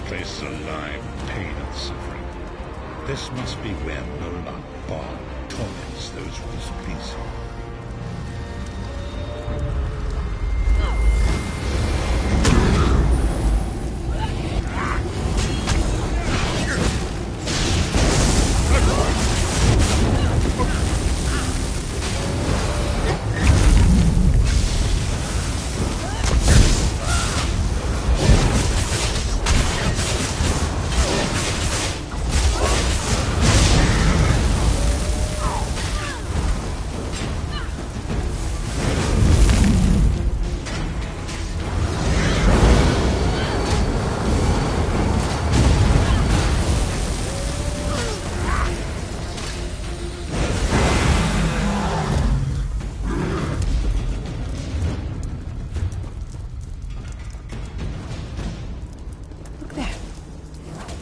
place is alive with pain and suffering. This must be where Molag Bal torments those who displease him.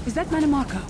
Is that Manamako?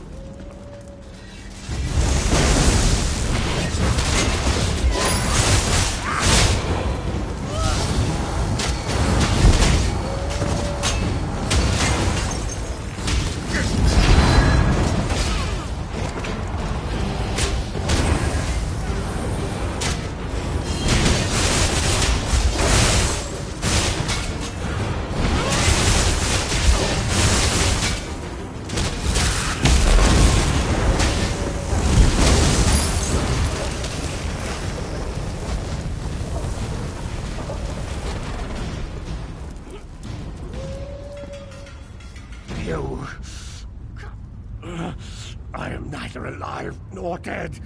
I am neither alive nor dead.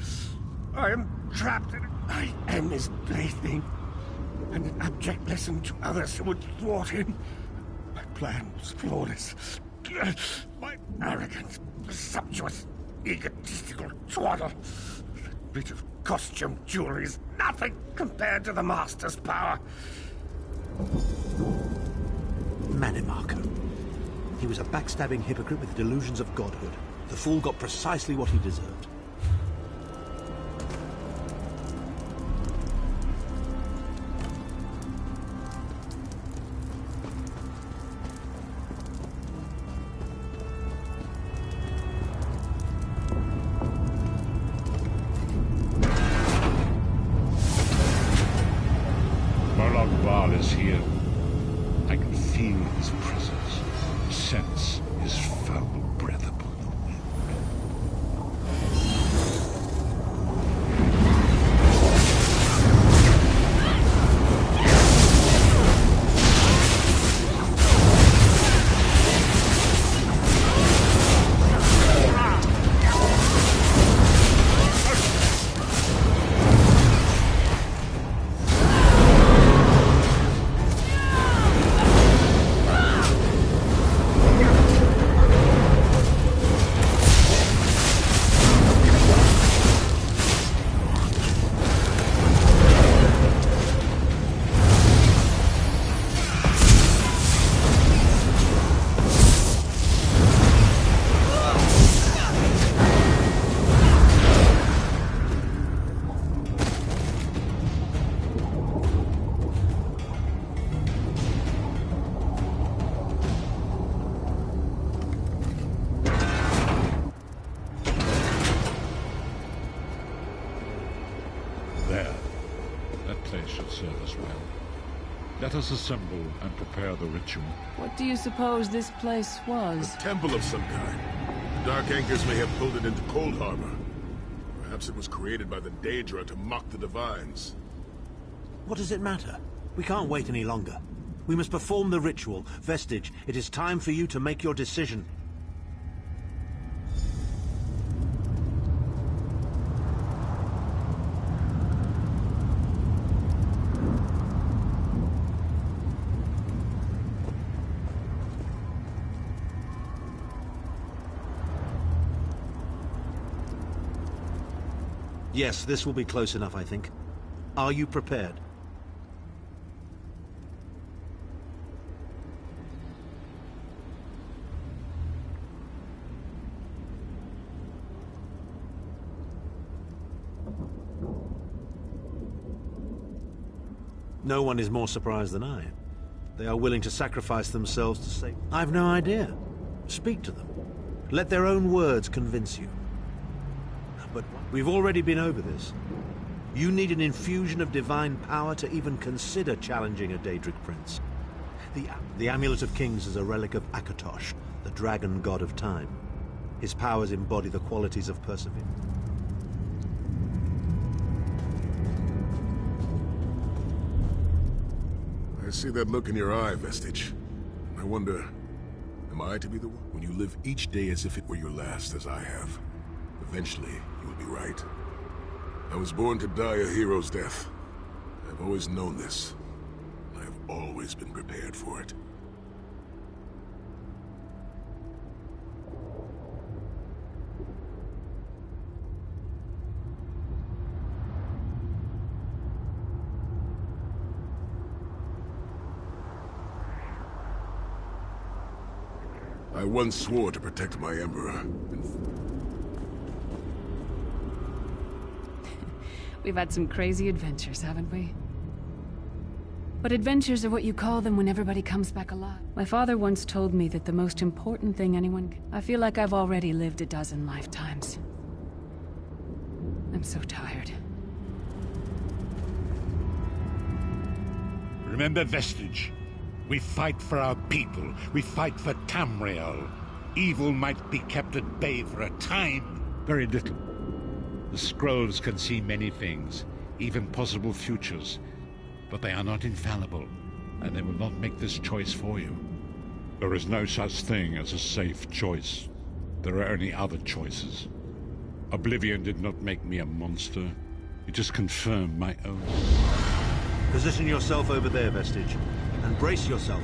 I am trapped and I am his plaything, and an abject lesson to others who would thwart him. My plan was flawless. My arrogant, presumptuous, egotistical twaddle. That bit of costume jewelry is nothing compared to the Master's power. Manamako. He was a backstabbing hypocrite with delusions of godhood. The fool got precisely what he deserved. Molag Bal is here. I can feel his presence, sense his foul breath upon the wind. There. That place should serve us well. Let us assemble and prepare the ritual. What do you suppose this place was? A temple of some kind. The Dark Anchors may have pulled it into Cold Harbor. Perhaps it was created by the Daedra to mock the Divines. What does it matter? We can't wait any longer. We must perform the ritual. Vestige, it is time for you to make your decision. Yes, this will be close enough, I think. Are you prepared? No one is more surprised than I. They are willing to sacrifice themselves to save... I've no idea. Speak to them. Let their own words convince you. But we've already been over this. You need an infusion of divine power to even consider challenging a Daedric prince. The Amulet of Kings is a relic of Akatosh, the dragon god of time. His powers embody the qualities of perseverance. I see that look in your eye, Vestige. I wonder, am I to be the one? When you live each day as if it were your last, as I have, eventually you will be right. I was born to die a hero's death. I've always known this. I have always been prepared for it. I once swore to protect my Emperor. We've had some crazy adventures, haven't we? But adventures are what you call them when everybody comes back alive. My father once told me that the most important thing anyone can... I feel like I've already lived a dozen lifetimes. I'm so tired. Remember, Vestige. We fight for our people. We fight for Tamriel. Evil might be kept at bay for a time. Very little. The scrolls can see many things, even possible futures. But they are not infallible, and they will not make this choice for you. There is no such thing as a safe choice. There are only other choices. Oblivion did not make me a monster. It just confirmed my own. Position yourself over there, Vestige, and brace yourself.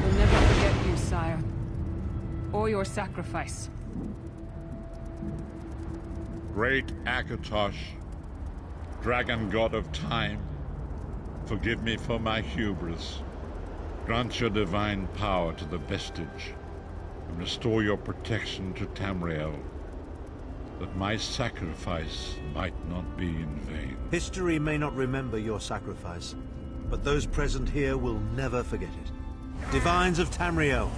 We'll never forget you, sire. Or your sacrifice. Great Akatosh, dragon god of time, forgive me for my hubris. Grant your divine power to the Vestige, and restore your protection to Tamriel, that my sacrifice might not be in vain. History may not remember your sacrifice, but those present here will never forget it. Divines of Tamriel,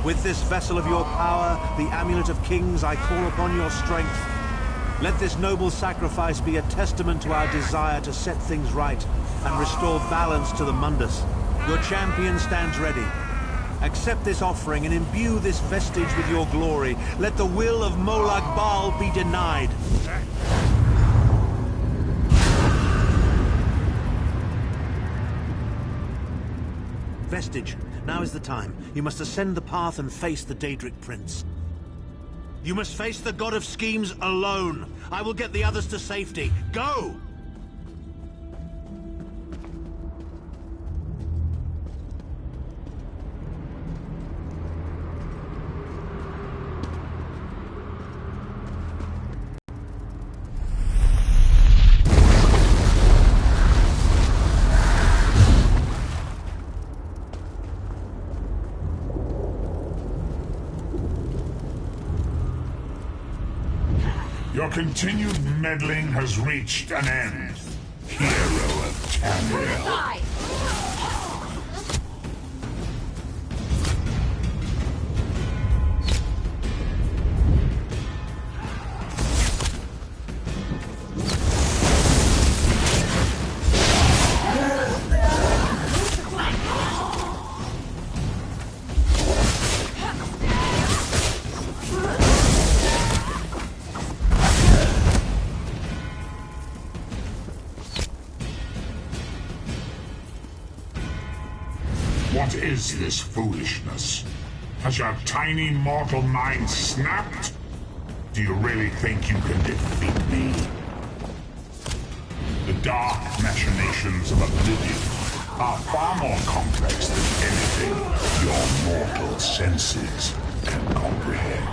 with this vessel of your power, the Amulet of Kings, I call upon your strength. Let this noble sacrifice be a testament to our desire to set things right and restore balance to the Mundus. Your champion stands ready. Accept this offering and imbue this vestige with your glory. Let the will of Molag Bal be denied. Vestige, now is the time. You must ascend the path and face the Daedric Prince. You must face the God of Schemes alone. I will get the others to safety. Go! Your continued meddling has reached an end. Hero of Tamriel. What is this foolishness? Has your tiny mortal mind snapped? Do you really think you can defeat me? The dark machinations of Oblivion are far more complex than anything your mortal senses can comprehend.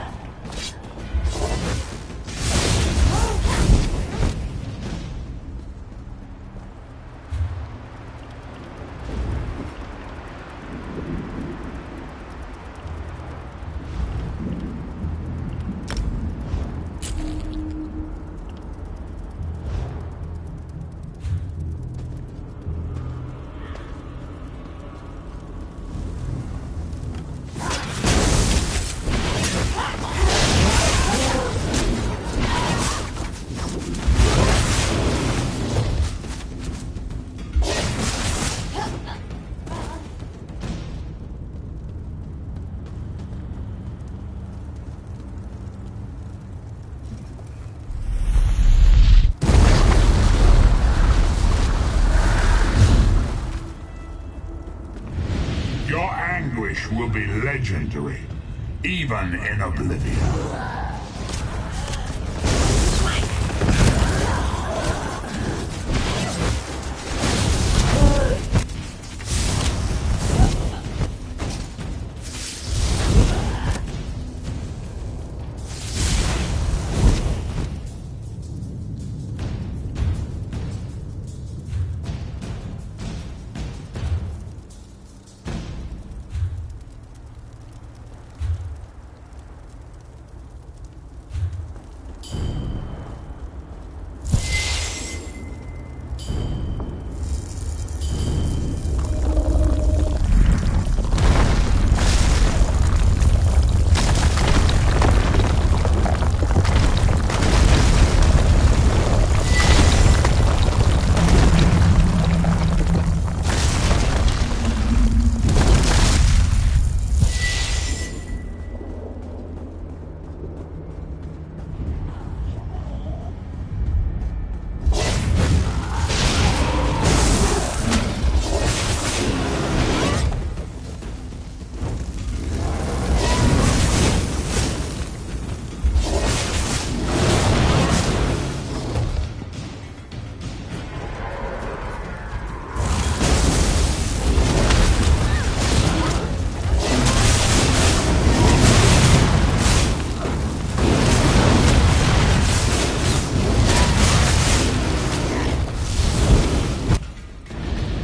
flesh will be legendary, even in Oblivion.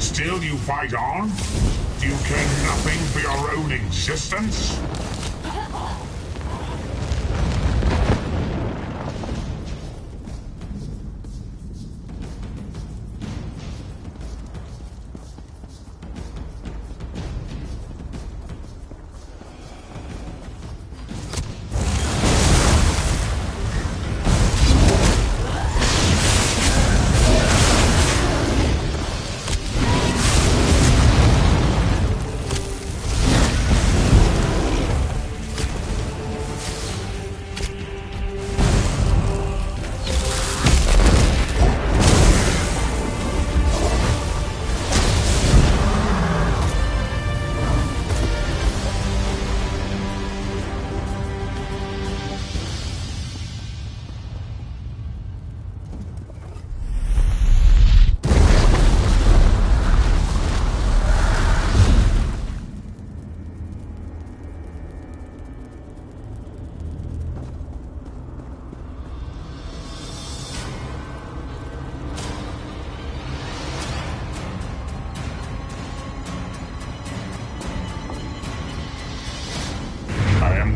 Still you fight on? Do you care nothing for your own existence?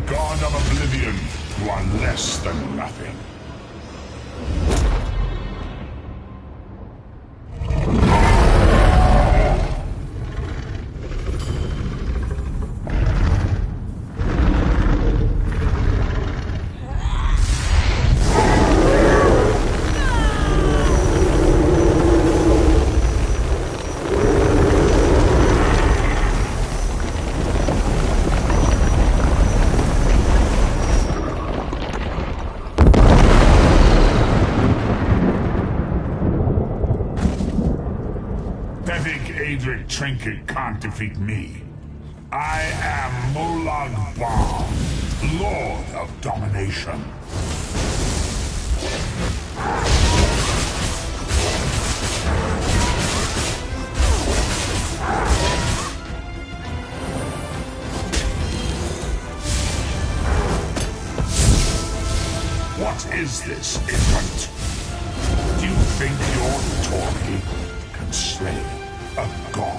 God of Oblivion, you are less than nothing. Trinket can't defeat me. I am Molag Bal, Lord of Domination. What is this, infant? Do you think your toy can slay a god?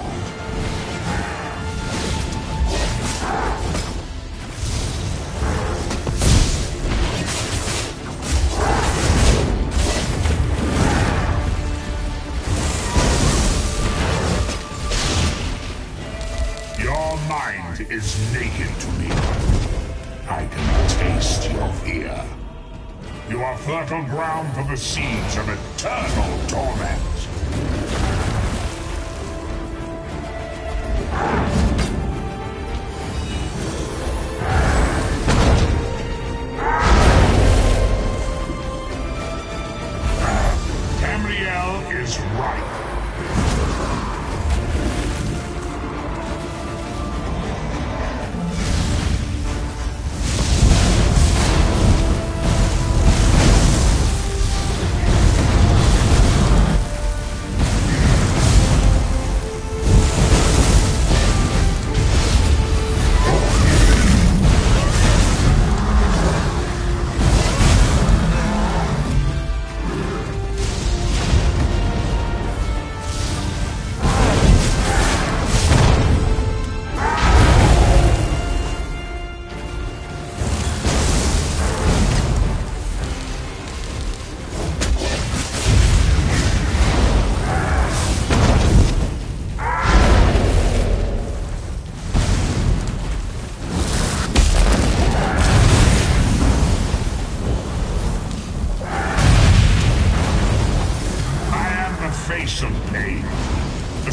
Your mind is naked to me. I can taste your fear. You are fertile ground for the seeds of eternal torment. Is right.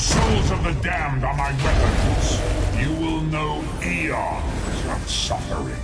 souls of the damned are my weapons, you will know eons of suffering.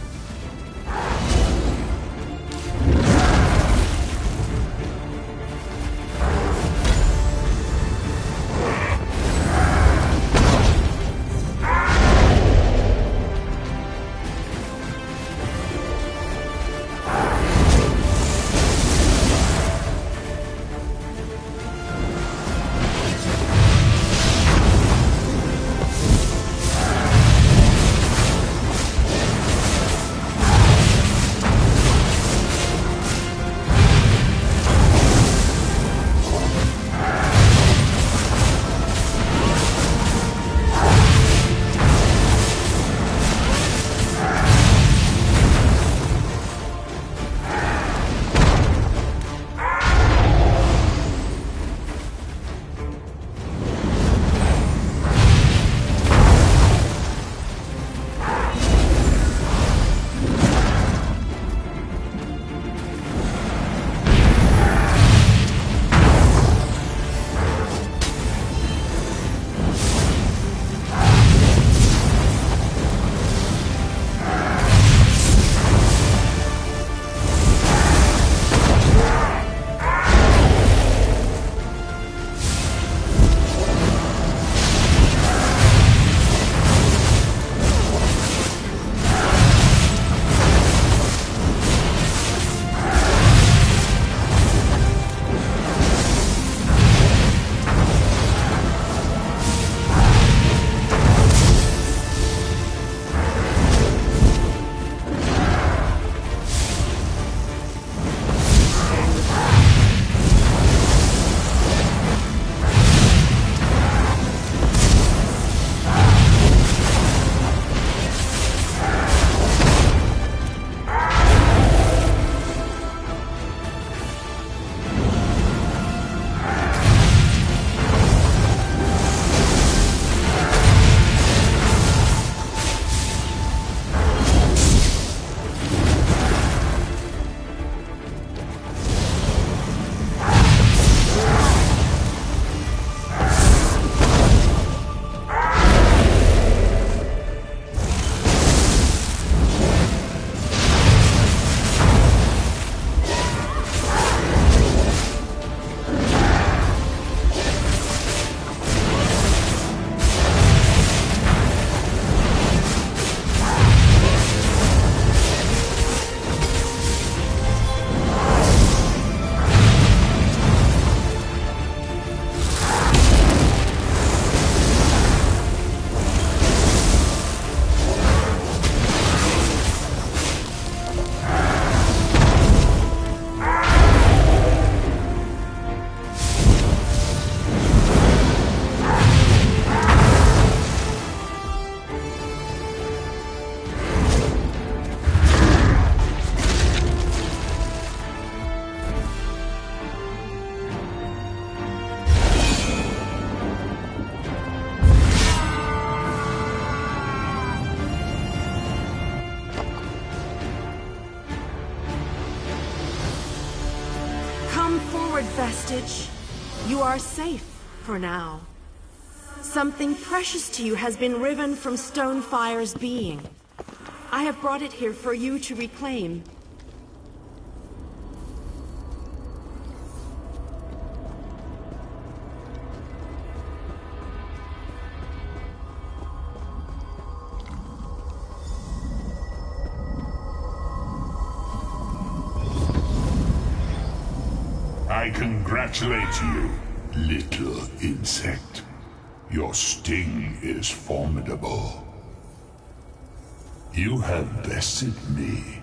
Vestige, you are safe for now. Something precious to you has been riven from Stonefire's being. I have brought it here for you to reclaim. I congratulate you, little insect. Your sting is formidable. You have bested me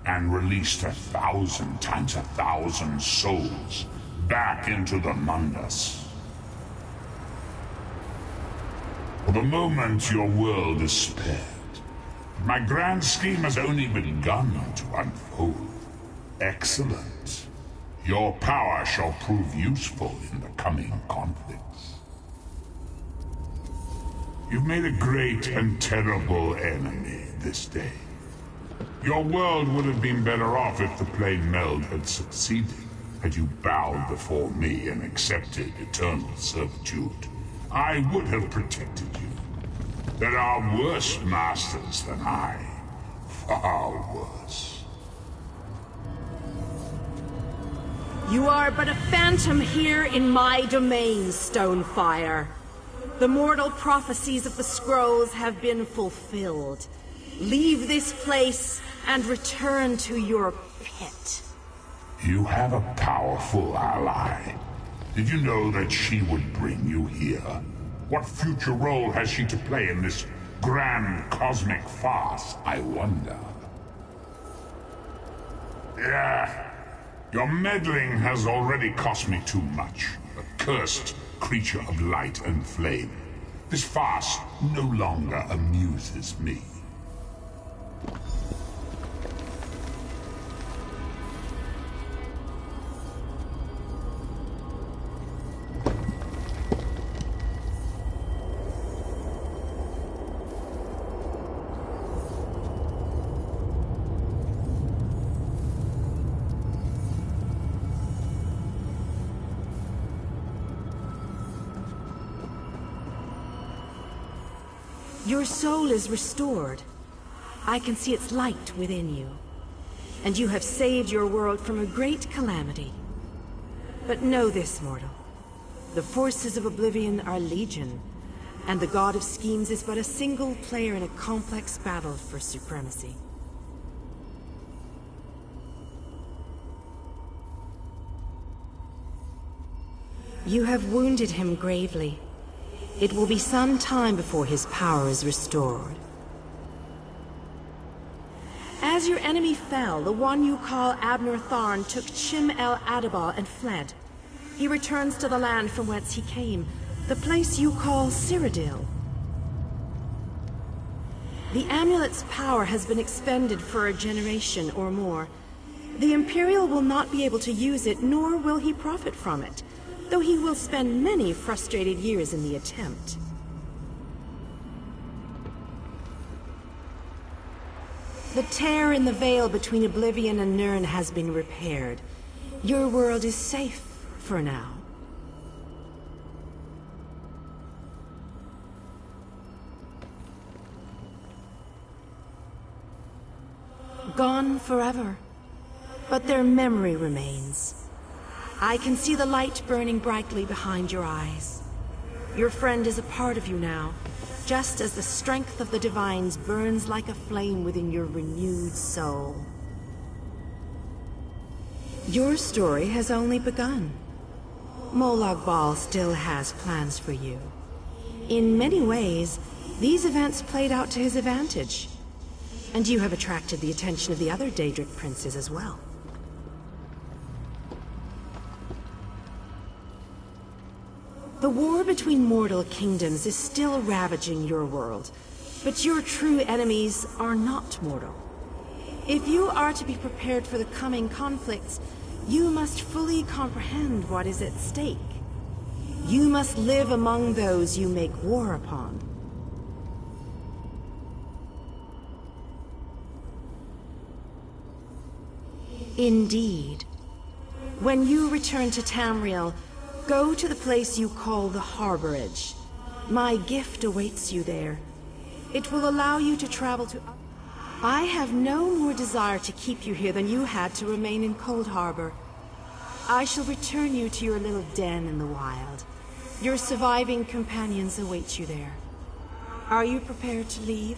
and released 1,000 times 1,000 souls back into the Mundus. For the moment, your world is spared. My grand scheme has only begun to unfold. Excellent. Your power shall prove useful in the coming conflicts. You've made a great and terrible enemy this day. Your world would have been better off if the plane meld had succeeded, had you bowed before me and accepted eternal servitude. I would have protected you. There are worse masters than I. Far worse. You are but a phantom here in my domain, Stonefire. The mortal prophecies of the scrolls have been fulfilled. Leave this place and return to your pit. You have a powerful ally. Did you know that she would bring you here? What future role has she to play in this grand cosmic farce, I wonder? Yeah. Your meddling has already cost me too much. A cursed creature of light and flame. This farce no longer amuses me. Your soul is restored. I can see its light within you. And you have saved your world from a great calamity. But know this, mortal. The forces of Oblivion are legion, and the God of Schemes is but a single player in a complex battle for supremacy. You have wounded him gravely. It will be some time before his power is restored. As your enemy fell, the one you call Abner Tharn took Chim El Adabal and fled. He returns to the land from whence he came, the place you call Cyrodiil. The amulet's power has been expended for a generation or more. The Imperial will not be able to use it, nor will he profit from it, though he will spend many frustrated years in the attempt. The tear in the veil between Oblivion and Nirn has been repaired. Your world is safe for now. Gone forever, but their memory remains. I can see the light burning brightly behind your eyes. Your friend is a part of you now, just as the strength of the Divines burns like a flame within your renewed soul. Your story has only begun. Molag Bal still has plans for you. In many ways, these events played out to his advantage. And you have attracted the attention of the other Daedric princes as well. The war between mortal kingdoms is still ravaging your world, but your true enemies are not mortal. If you are to be prepared for the coming conflicts, you must fully comprehend what is at stake. You must live among those you make war upon. Indeed. When you return to Tamriel, go to the place you call the Harborage. My gift awaits you there. It will allow you to travel to... I have no more desire to keep you here than you had to remain in Cold Harbor. I shall return you to your little den in the wild. Your surviving companions await you there. Are you prepared to leave?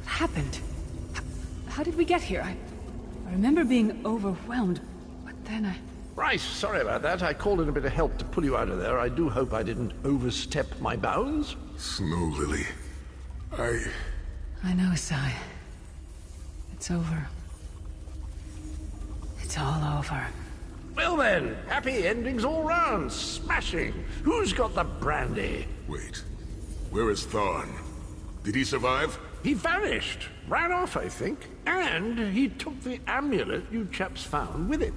Happened? How did we get here? I remember being overwhelmed, but then Right, sorry about that. I called in a bit of help to pull you out of there. I do hope I didn't overstep my bounds. Snow Lily. I know, Sai. It's over. It's all over. Well then, happy endings all round. Smashing. Who's got the brandy? Wait. Where is Thorn? Did he survive? He vanished. Ran off, I think. And he took the amulet you chaps found with him.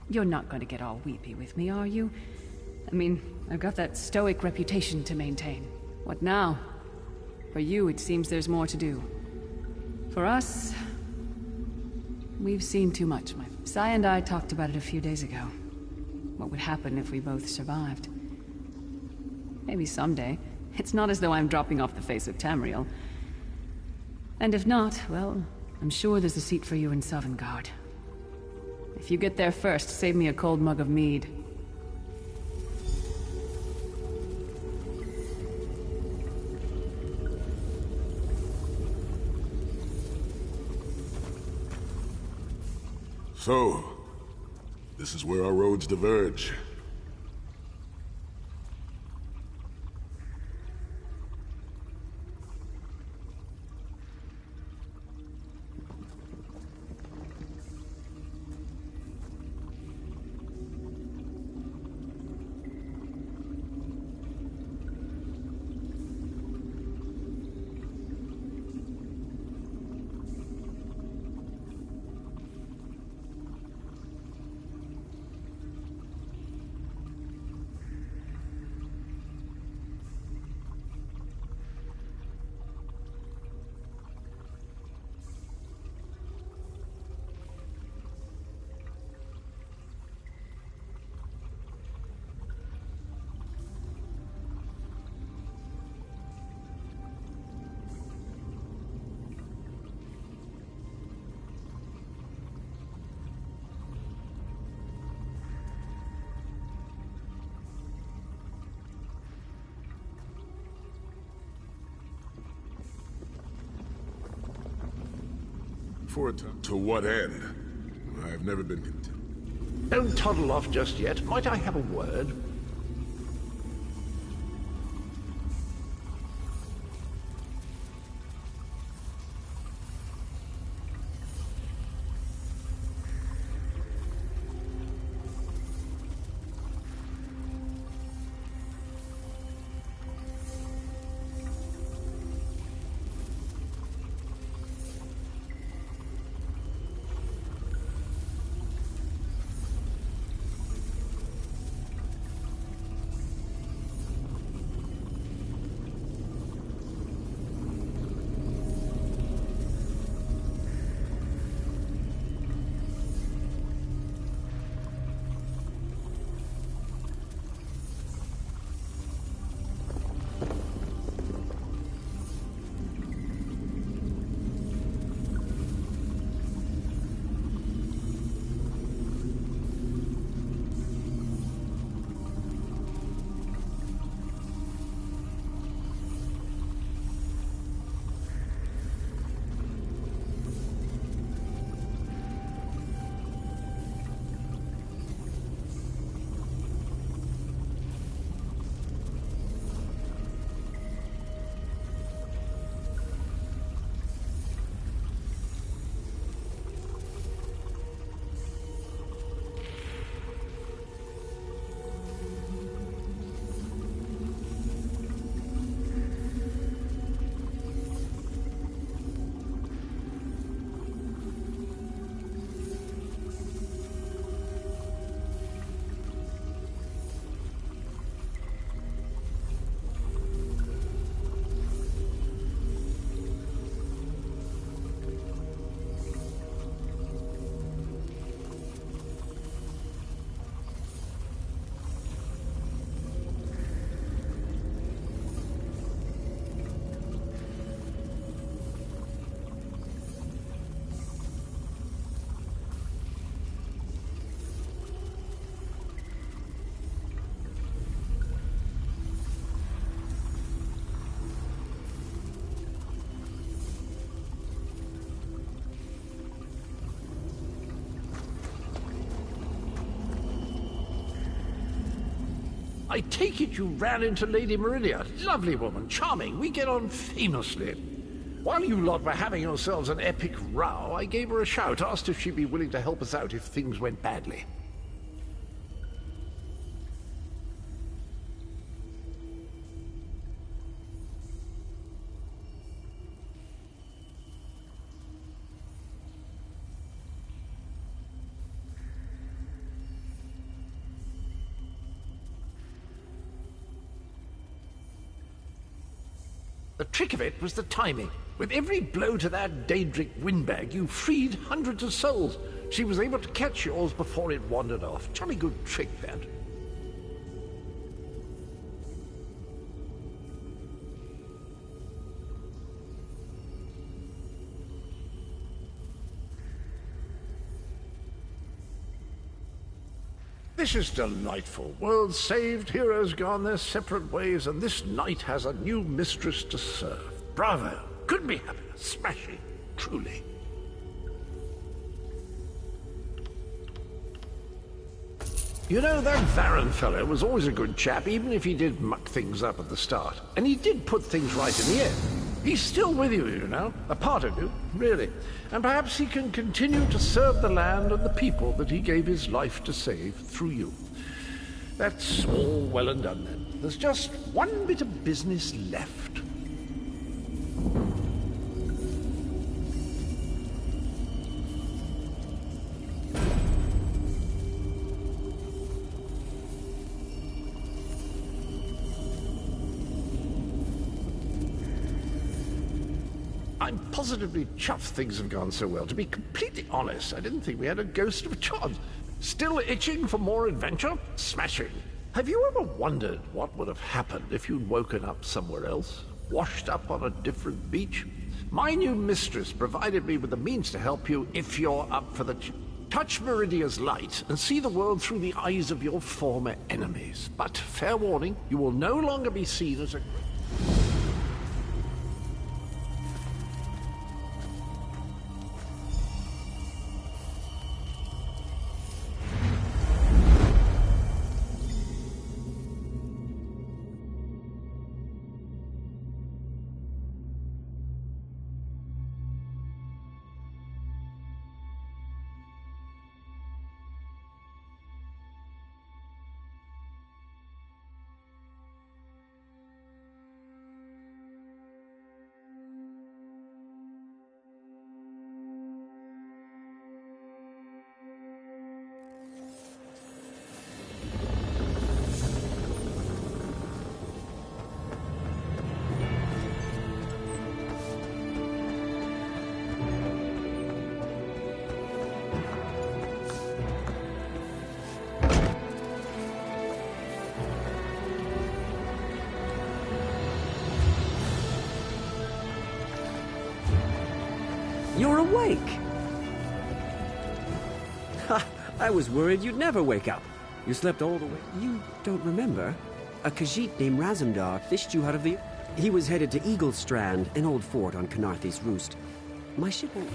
You're not going to get all weepy with me, are you? I mean, I've got that stoic reputation to maintain. What now? For you, it seems there's more to do. For us, we've seen too much. Sai and I talked about it a few days ago. What would happen if we both survived? Maybe someday. It's not as though I'm dropping off the face of Tamriel. And if not, well, I'm sure there's a seat for you in Sovngarde. If you get there first, save me a cold mug of mead. So, this is where our roads diverge. For a time. To what end? I've never been content. Don't toddle off just yet. Might I have a word? I take it you ran into Lady Meridia. Lovely woman, charming. We get on famously. While you lot were having yourselves an epic row, I gave her a shout, asked if she'd be willing to help us out if things went badly. The trick of it was the timing. With every blow to that Daedric windbag, you freed hundreds of souls. She was able to catch yours before it wandered off. Jolly good trick, that. This is delightful. Worlds saved, heroes gone their separate ways, and this knight has a new mistress to serve. Bravo! Couldn't be happier. Smashing. Truly. You know, that Varan fellow was always a good chap, even if he did muck things up at the start. And he did put things right in the end. He's still with you, you know. A part of you, really. And perhaps he can continue to serve the land and the people that he gave his life to save through you. That's all well and done, then. There's just one bit of business left. I'm positively chuffed things have gone so well. To be completely honest, I didn't think we had a ghost of a chance. Still itching for more adventure? Smashing. Have you ever wondered what would have happened if you'd woken up somewhere else? Washed up on a different beach? My new mistress provided me with the means to help you if you're up for the touch Meridia's light and see the world through the eyes of your former enemies. But fair warning, you will no longer be seen as a... You're awake! Ha! I was worried you'd never wake up. You slept all the way... You don't remember? A Khajiit named Razumdar fished you out of the... He was headed to Eagle Strand, an old fort on Canarthy's Roost. My ship won't...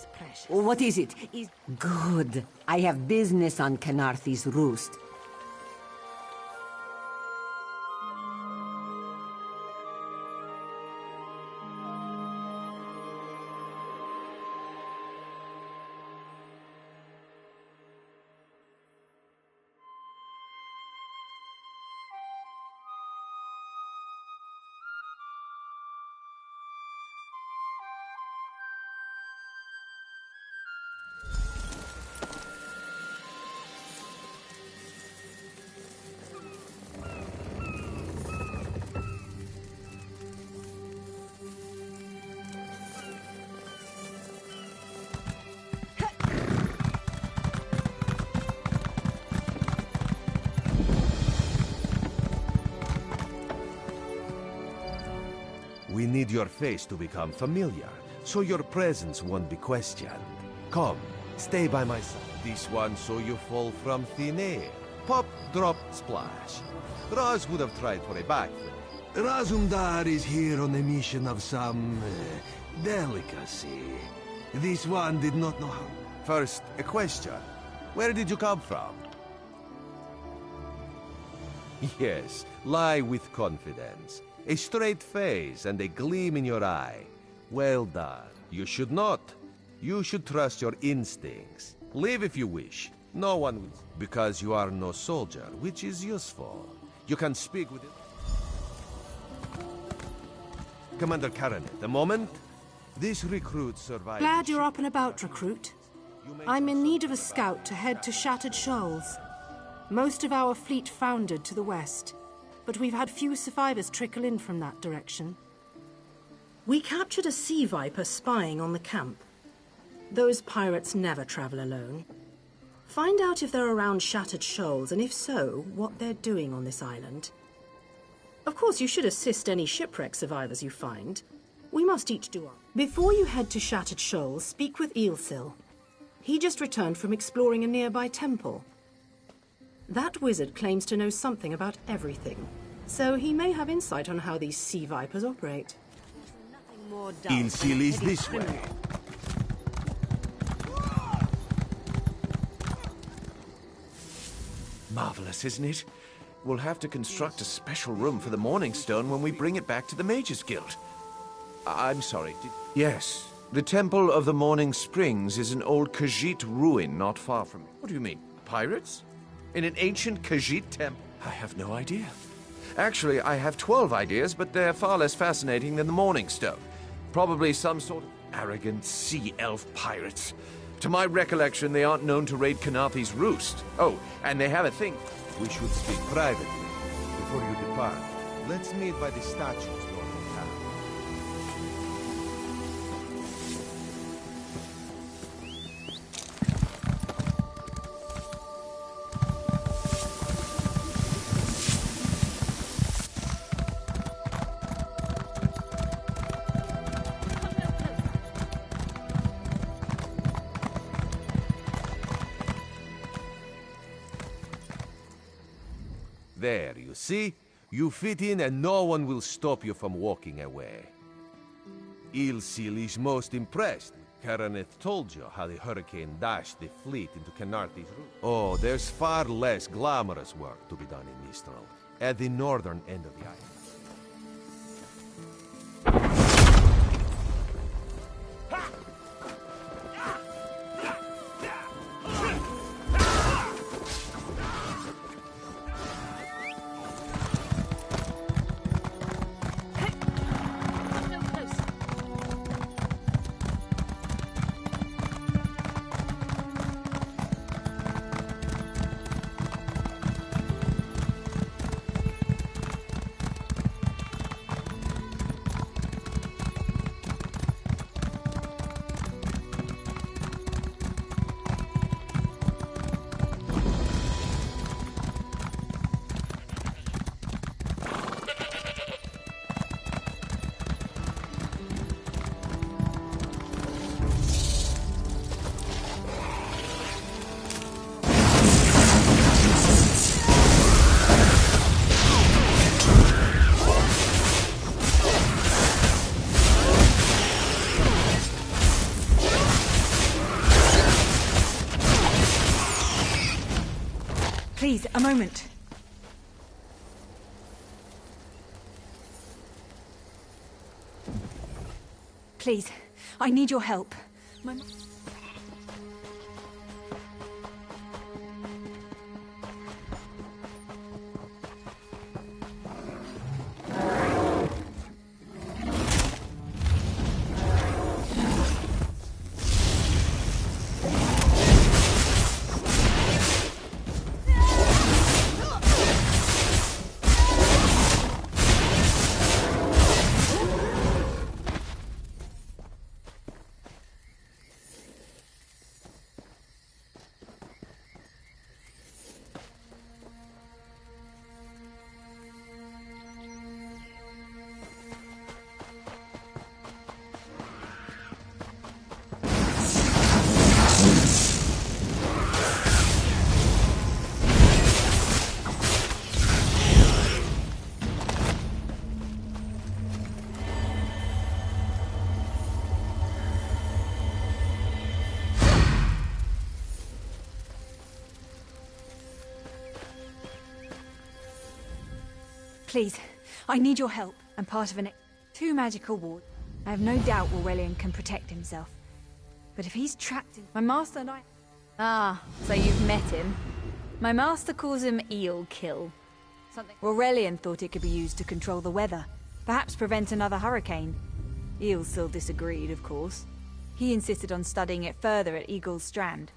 Yes, precious. What is it? Good. I have business on Canarthy's roost. We need your face to become familiar, so your presence won't be questioned. Come, stay by my side. This one so you fall from thin air. Pop, drop, splash. Raz would have tried for a backflip. Razumdar is here on a mission of some delicacy. This one did not know how. First, a question. Where did you come from? Yes, lie with confidence. A straight face and a gleam in your eye. Well done. You should not. You should trust your instincts. Leave if you wish. No one will. Because you are no soldier, which is useful. You can speak with it. Commander Karanet, a moment. This recruit survived. Glad you're up and about, recruit. I'm in need of a scout to head to Shattered Shoals. Most of our fleet foundered to the west, but we've had few survivors trickle in from that direction. We captured a sea viper spying on the camp. Those pirates never travel alone. Find out if they're around Shattered Shoals, and if so, what they're doing on this island. Of course, you should assist any shipwreck survivors you find. We must each do our... Before you head to Shattered Shoals, speak with Eelsil. He just returned from exploring a nearby temple. That wizard claims to know something about everything, so he may have insight on how these sea vipers operate. Eelsil is this way. Marvelous, isn't it? We'll have to construct a special room for the Morning Stone when we bring it back to the Mages Guild. I'm sorry, Yes, the Temple of the Morning Springs is an old Khajiit ruin not far from... What do you mean, pirates? In an ancient Khajiit temple? I have no idea. Actually, I have 12 ideas, but they're far less fascinating than the Morning Stone. Probably some sort of arrogant sea elf pirates. To my recollection, they aren't known to raid Canarthy's roost. Oh, and they have a thing. We should speak privately. Before you depart, let's meet by the statues north of town. There, you see? You fit in and no one will stop you from walking away. Eelsil is most impressed. Karaneth told you how the hurricane dashed the fleet into Canarthy's route. Oh, there's far less glamorous work to be done in Mistral, at the northern end of the island. Please, a moment. Please, I need your help. Please, I need your help. I'm part of two magical wards. I have no doubt Aurelian can protect himself. But if he's trapped in... My master and I... Ah, so you've met him. My master calls him Eel Kill. Something... Aurelian thought it could be used to control the weather. Perhaps prevent another hurricane. Eel still disagreed, of course. He insisted on studying it further at Eagle's Strand.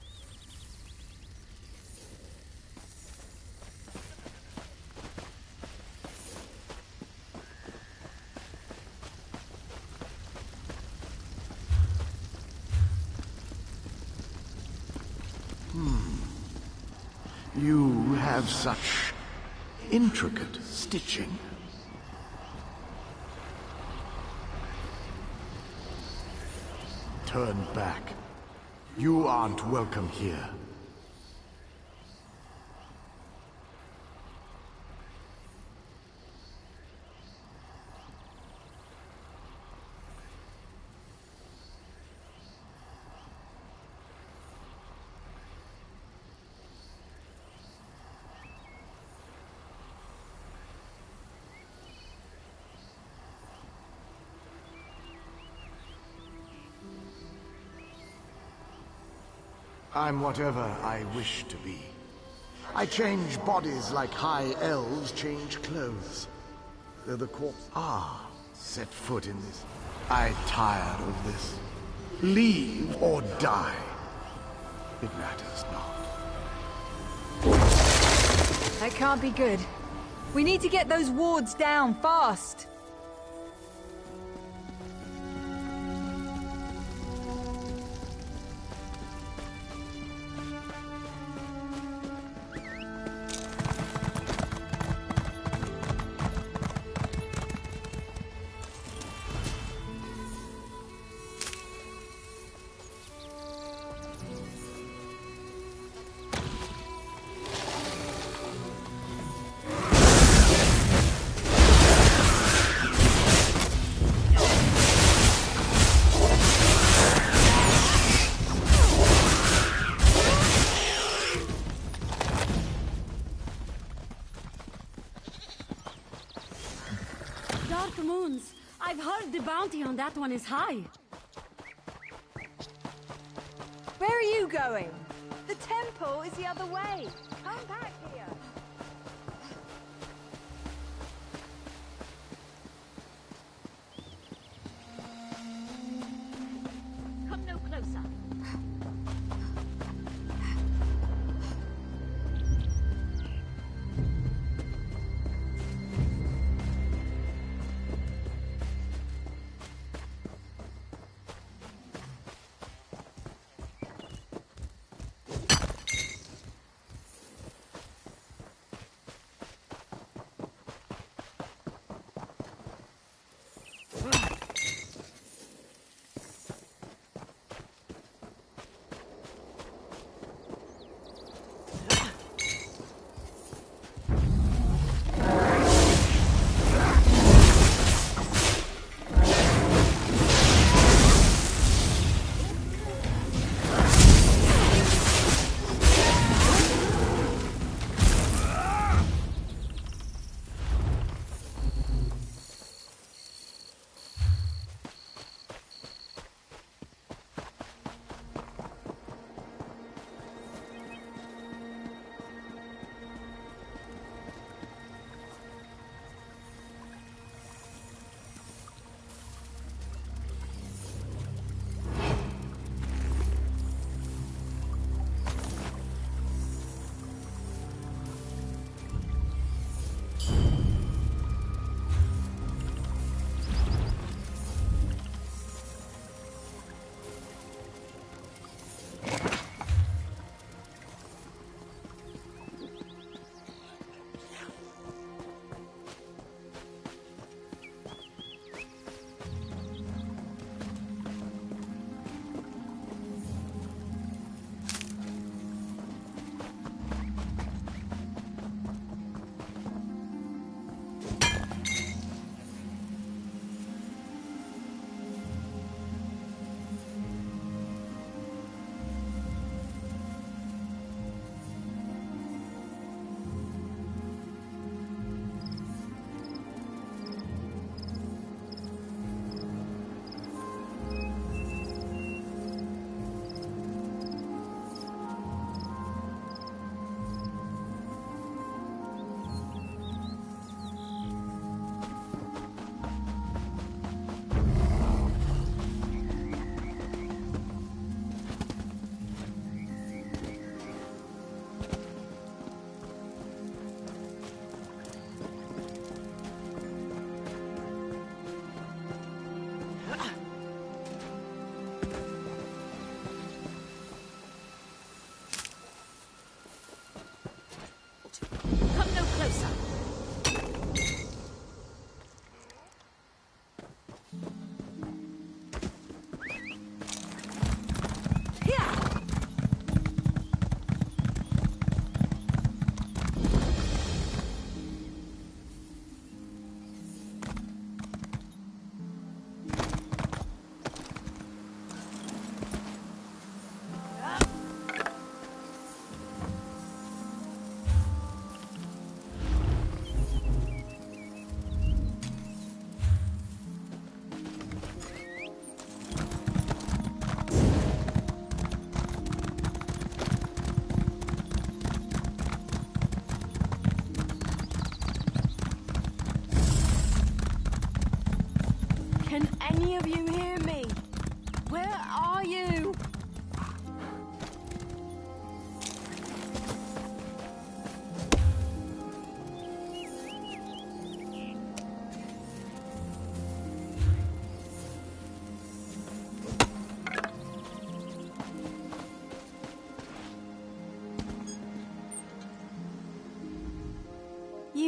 You have such intricate stitching. Turn back. You aren't welcome here. I'm whatever I wish to be. I change bodies like high elves change clothes. Though the corpse set foot in this. I tired of this. Leave or die. It matters not. That can't be good. We need to get those wards down fast. Dark moons. I've heard the bounty on that one is high. Where are you going? The temple is the other way. Come back here. Come no closer.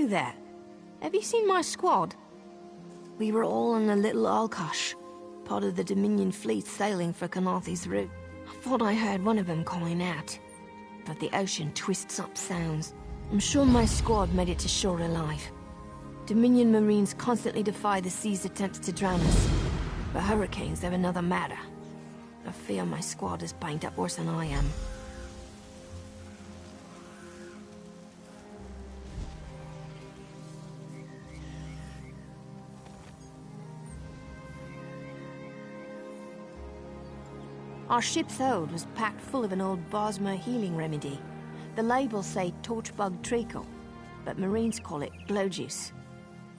you there. Have you seen my squad? We were all in a little Alkosh, part of the Dominion fleet sailing for Canarthy's route. I thought I heard one of them calling out, but the ocean twists up sounds. I'm sure my squad made it to shore alive. Dominion Marines constantly defy the sea's attempts to drown us, but hurricanes have another matter. I fear my squad is banged up worse than I am. Our ship's hold was packed full of an old Bosmer healing remedy. The labels say torchbug treacle, but Marines call it glow juice.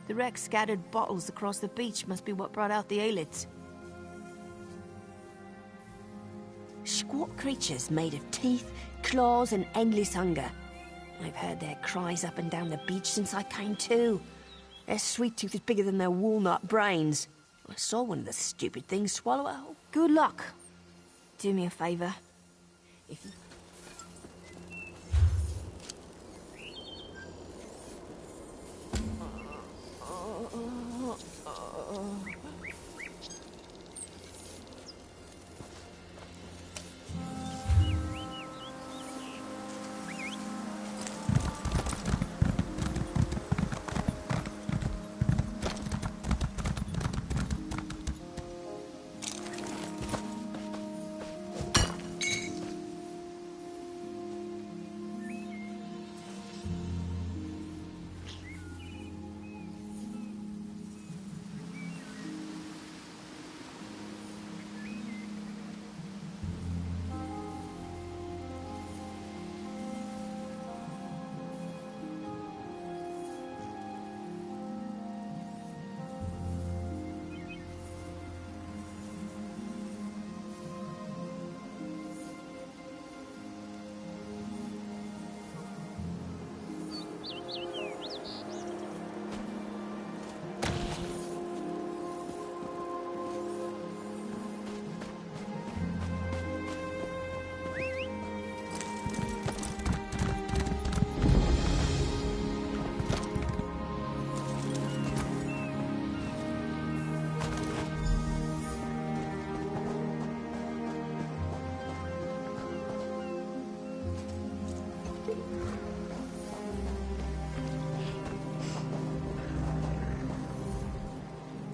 The wreck scattered bottles across the beach must be what brought out the aelids. Squat creatures made of teeth, claws, and endless hunger. I've heard their cries up and down the beach since I came to. Their sweet tooth is bigger than their walnut brains. I saw one of the stupid things swallow a whole. Good luck. Do me a favor. If you...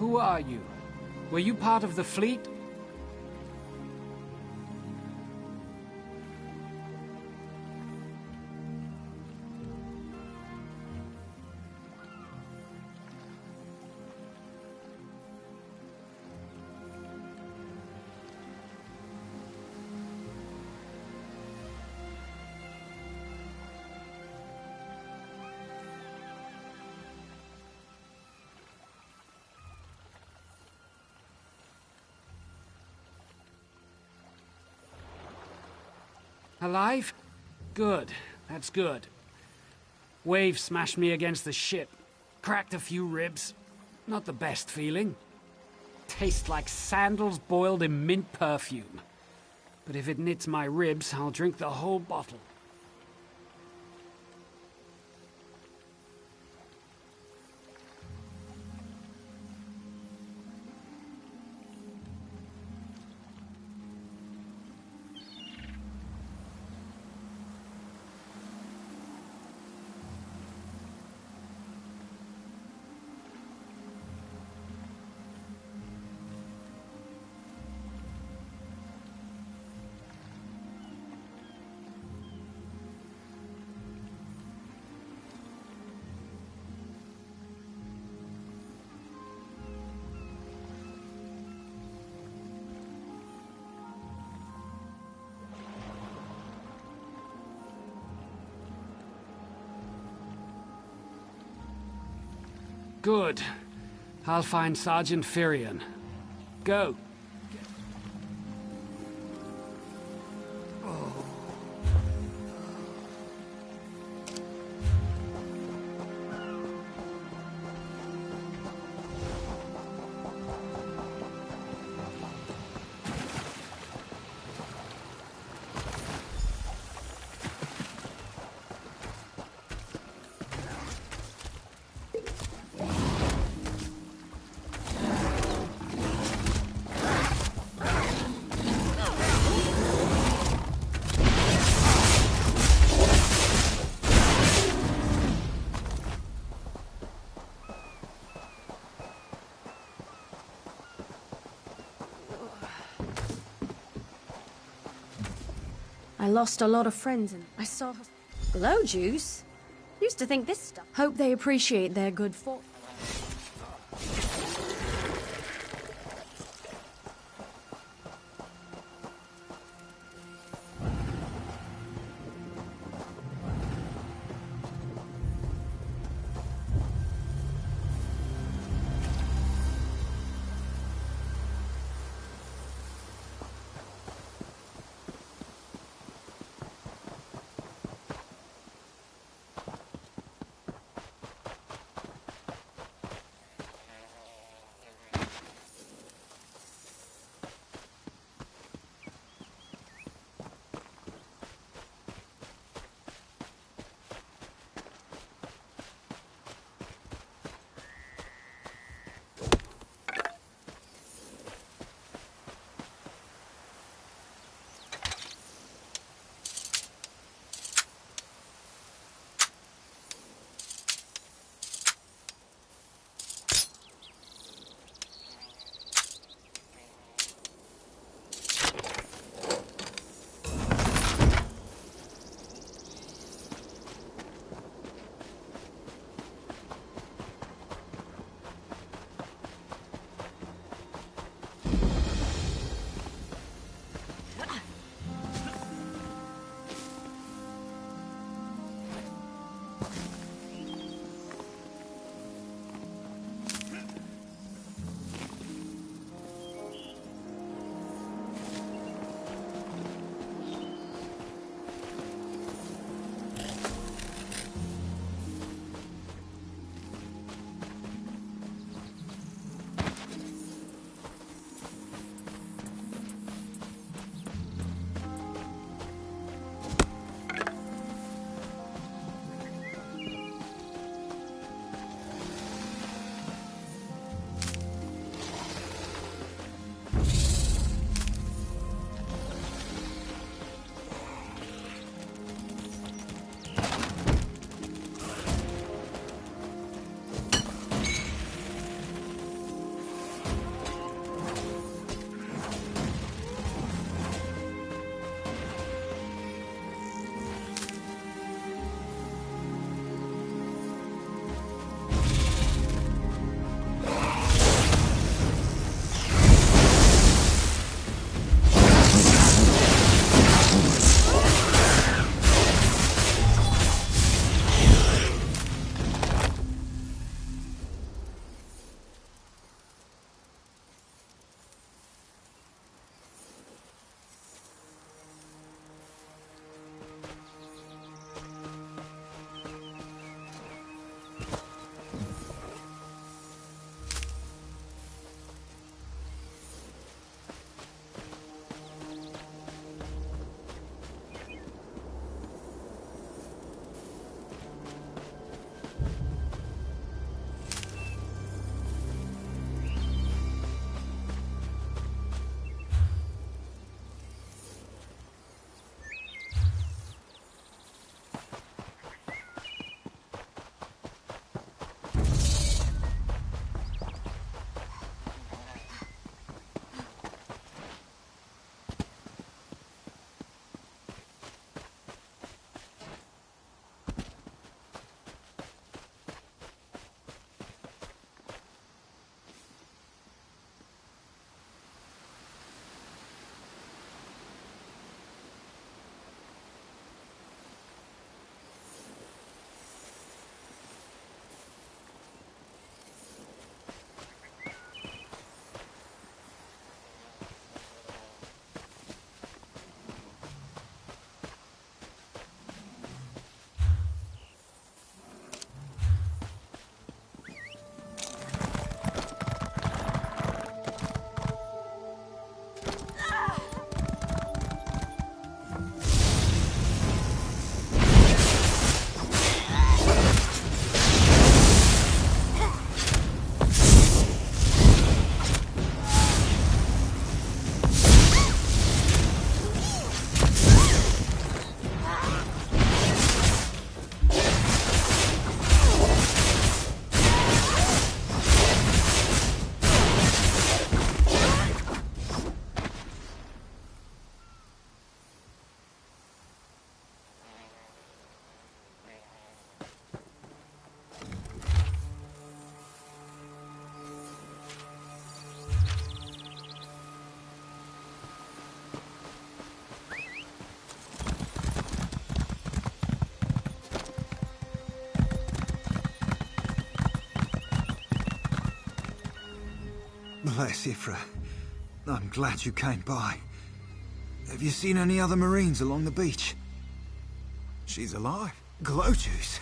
Who are you? Were you part of the fleet? Alive? Good. That's good. Wave smashed me against the ship. Cracked a few ribs. Not the best feeling. Tastes like sandals boiled in mint perfume. But if it knits my ribs, I'll drink the whole bottle. Good. I'll find Sergeant Firion. Go. lost a lot of friends and I saw her... Glow juice? Used to think this stuff. Hope they appreciate their good fortune. Bless Ifra. I'm glad you came by. Have you seen any other Marines along the beach? She's alive. Glow juice.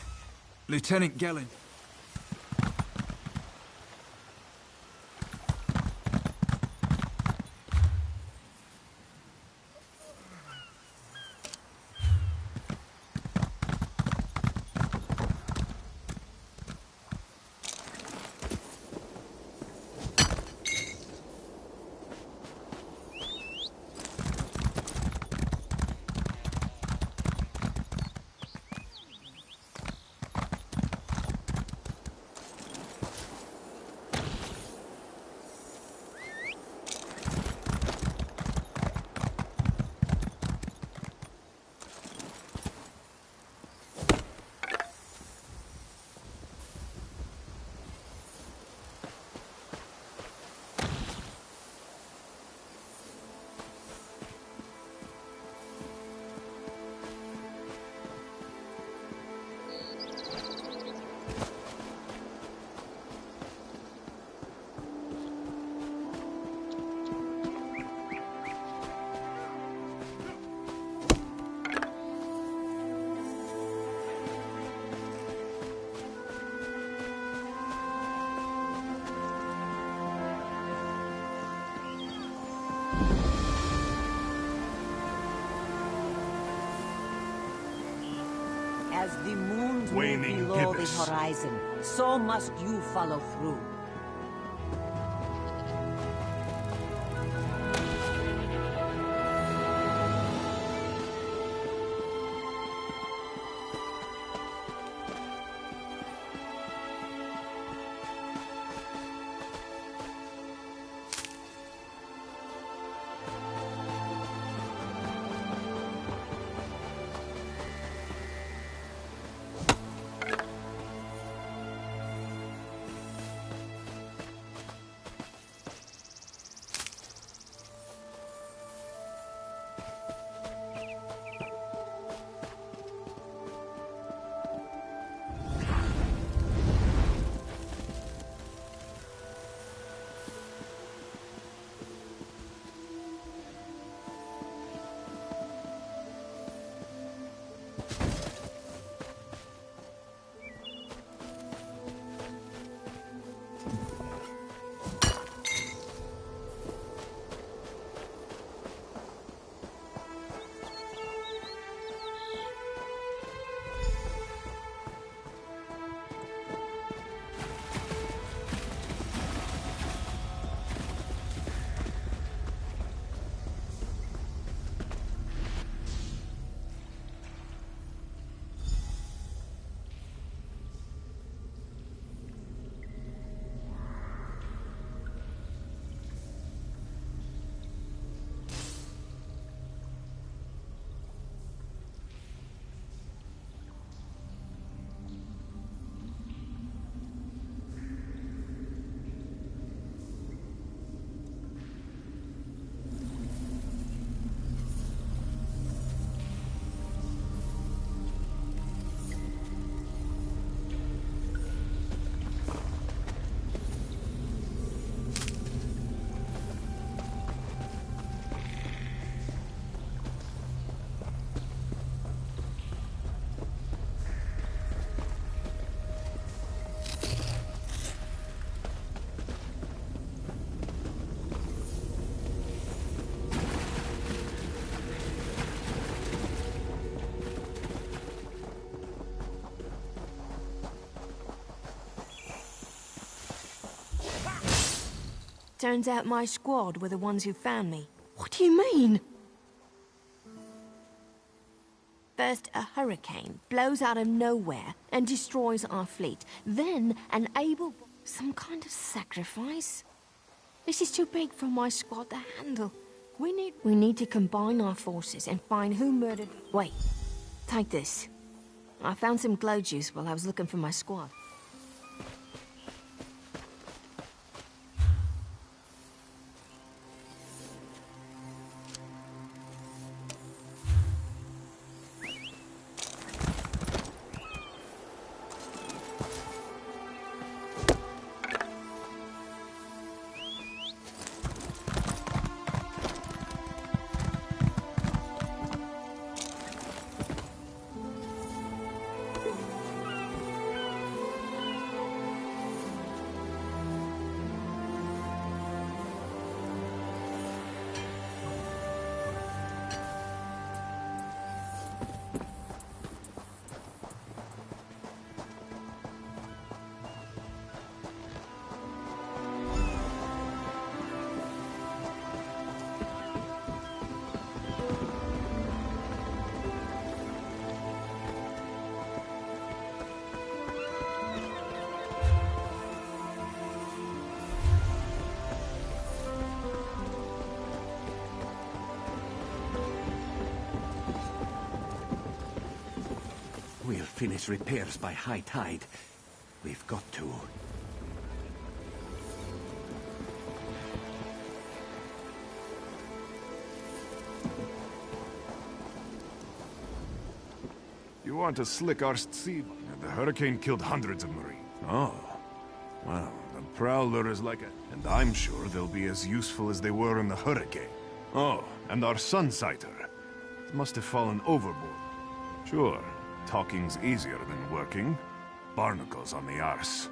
Lieutenant Gellin. As the moons move Waning below the gibbous. horizon, so must you follow through. Turns out my squad were the ones who found me. What do you mean? First, a hurricane blows out of nowhere and destroys our fleet. Then, an able... Some kind of sacrifice? This is too big for my squad to handle. We need to combine our forces and find who murdered... Wait. Take this. I found some glow juice while I was looking for my squad. We'll finish repairs by high tide. We've got to. You want to slick our sea? The hurricane killed hundreds of Marines. Oh. Well, the Prowler is like a... And I'm sure they'll be as useful as they were in the hurricane. Oh, and our Sunsighter. It must have fallen overboard. Sure, talking's easier than working. Barnacles on the arse.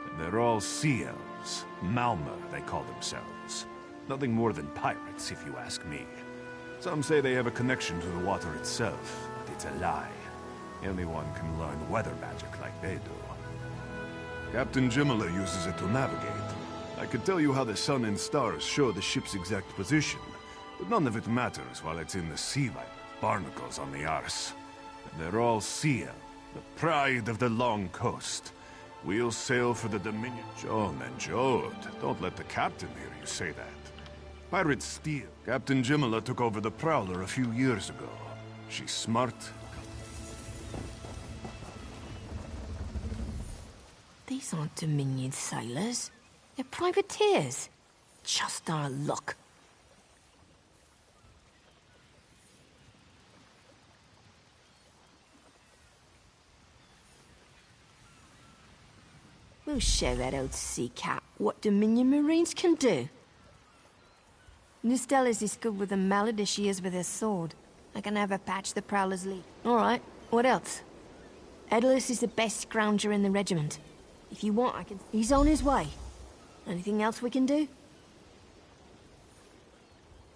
And they're all sea elves. Malmer, they call themselves. Nothing more than pirates, if you ask me. Some say they have a connection to the water itself, but it's a lie. Anyone can learn weather magic like they do. Captain Jimala uses it to navigate. I could tell you how the sun and stars show the ship's exact position, but none of it matters while it's in the sea like barnacles on the arse. And they're all sea elves, the pride of the long coast. We'll sail for the Dominion. Joan and Jode, don't let the captain hear you say that. Pirates steal. Captain Jimala took over the Prowler a few years ago. She's smart. These aren't Dominion sailors. They're privateers. Just our luck. We'll show that old sea cat what Dominion Marines can do. Nustella's as good with a mallet as she is with her sword. I can have her patch the Prowler's lead. Alright, what else? Edalus is the best scrounger in the regiment. If you want, I can... He's on his way. Anything else we can do?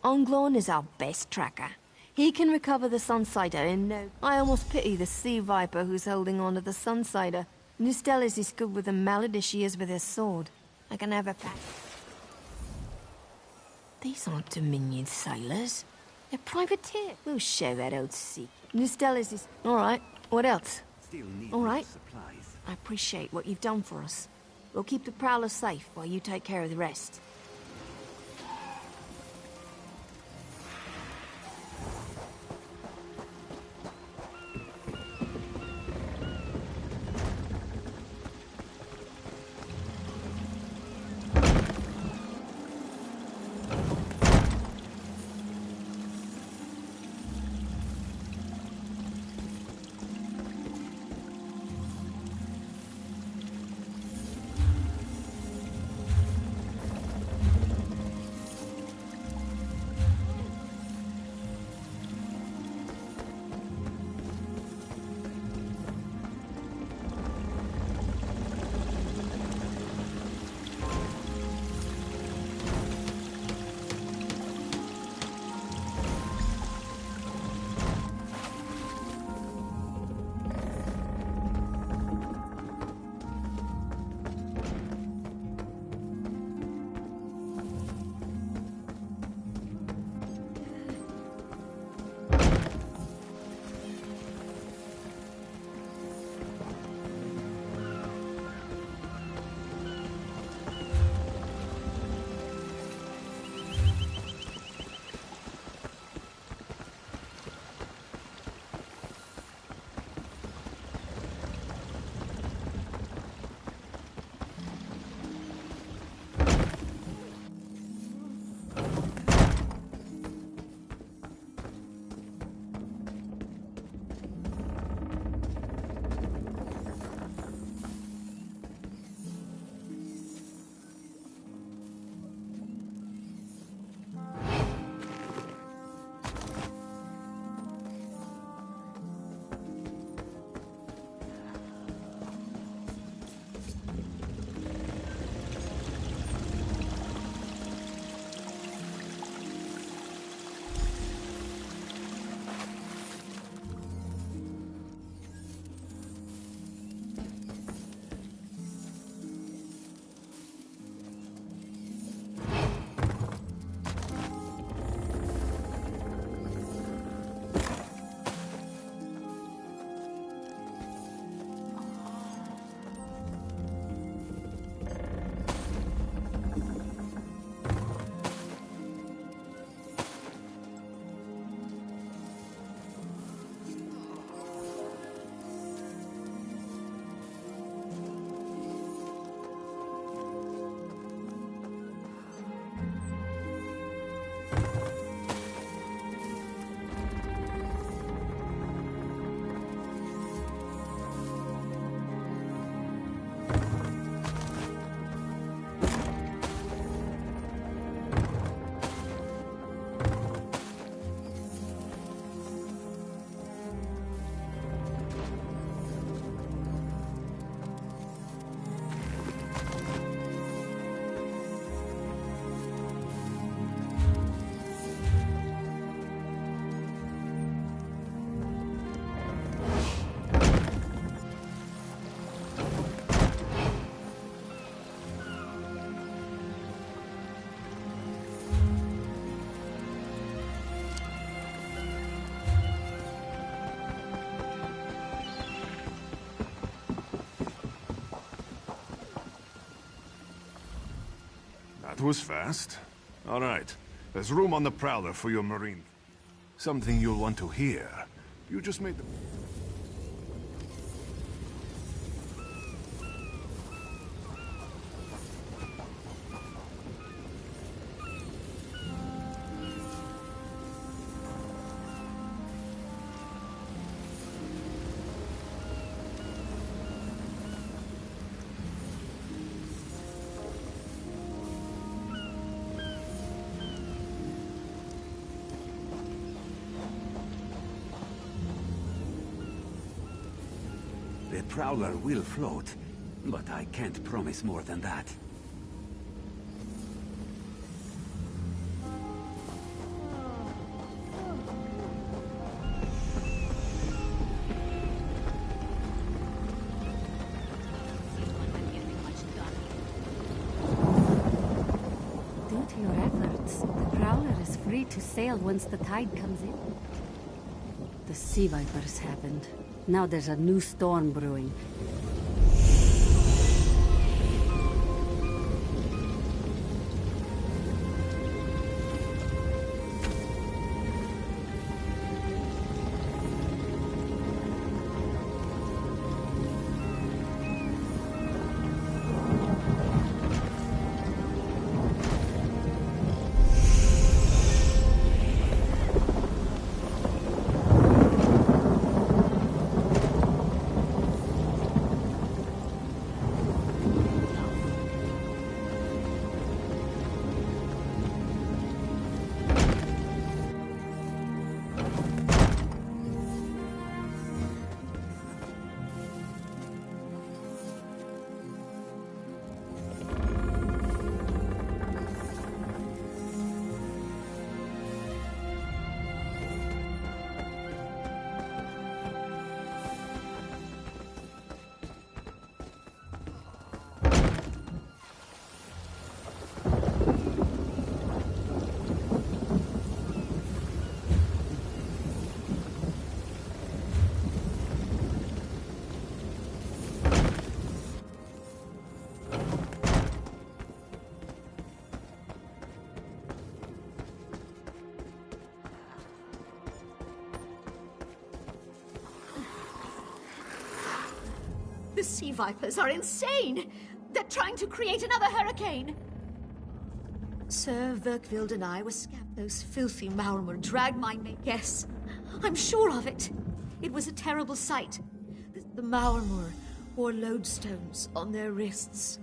Onglorn is our best tracker. He can recover the Sunsighter in no... I almost pity the Sea Viper who's holding on to the Sunsighter. Nustella's as good with a mallet as she is with her sword. I can have her patch. These aren't Dominion sailors. They're privateers. We'll show that old sea. Nustella's is... Alright, what else? Alright. I appreciate what you've done for us. We'll keep the Prowler safe while you take care of the rest. was fast. All right. There's room on the Prowler for your marine. Something you'll want to hear. You just made the... The Prowler will float, but I can't promise more than that. Due to your efforts, the Prowler is free to sail once the tide comes in. The Sea Vipers happened. Now there's a new storm brewing. The Sea Vipers are insane! They're trying to create another hurricane! Sir Verkvild and I were scabbed. Those filthy Maurmur dragged my mate. Yes, I'm sure of it. It was a terrible sight. The Maurmur wore lodestones on their wrists.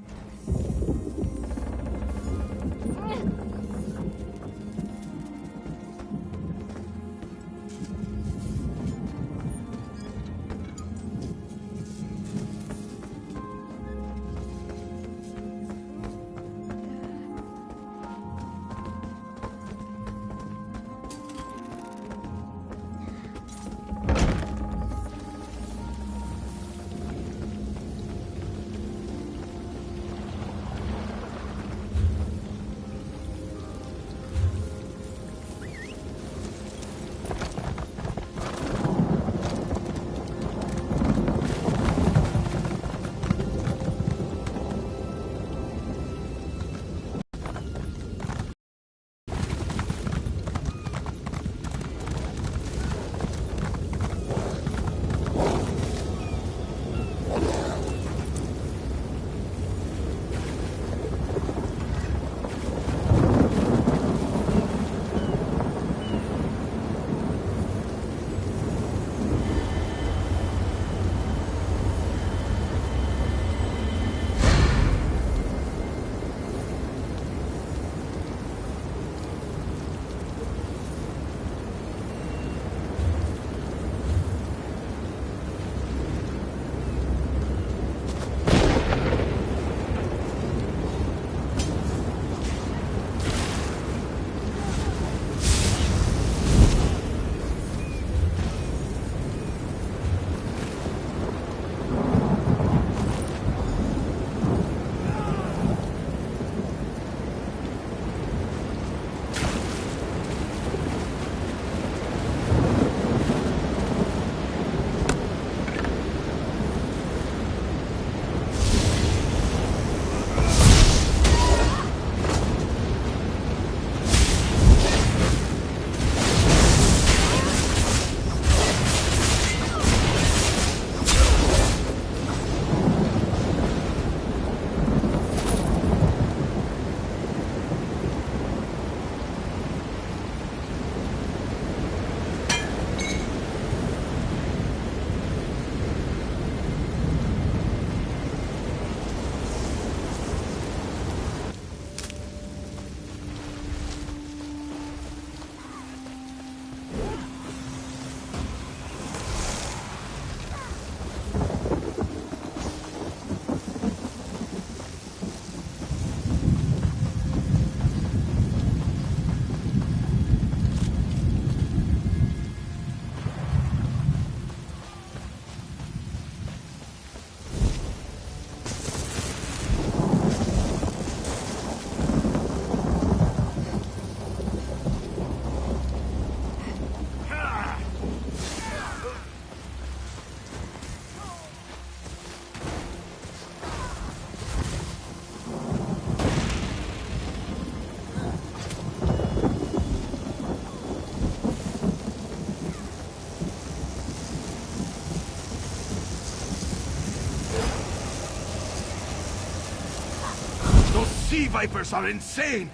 sea vipers are insane!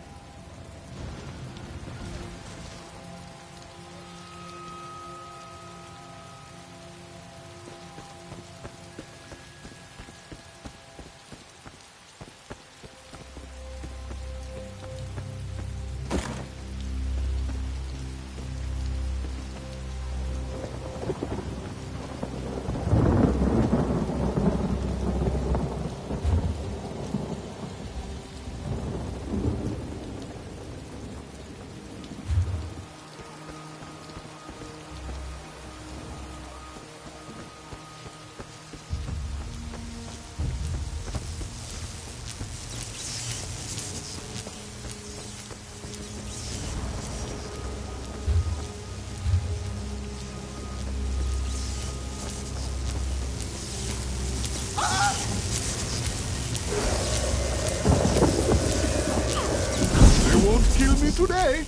They won't kill me today!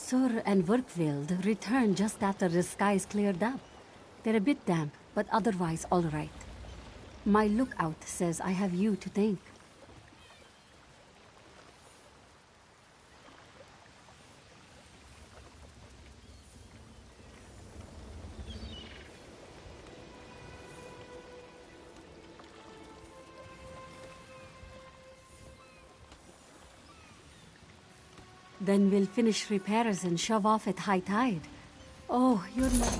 Sur and Verkvild returned just after the skies cleared up. They're a bit damp, but otherwise all right. My lookout says I have you to thank. Then we'll finish repairs and shove off at high tide. Oh, you're not...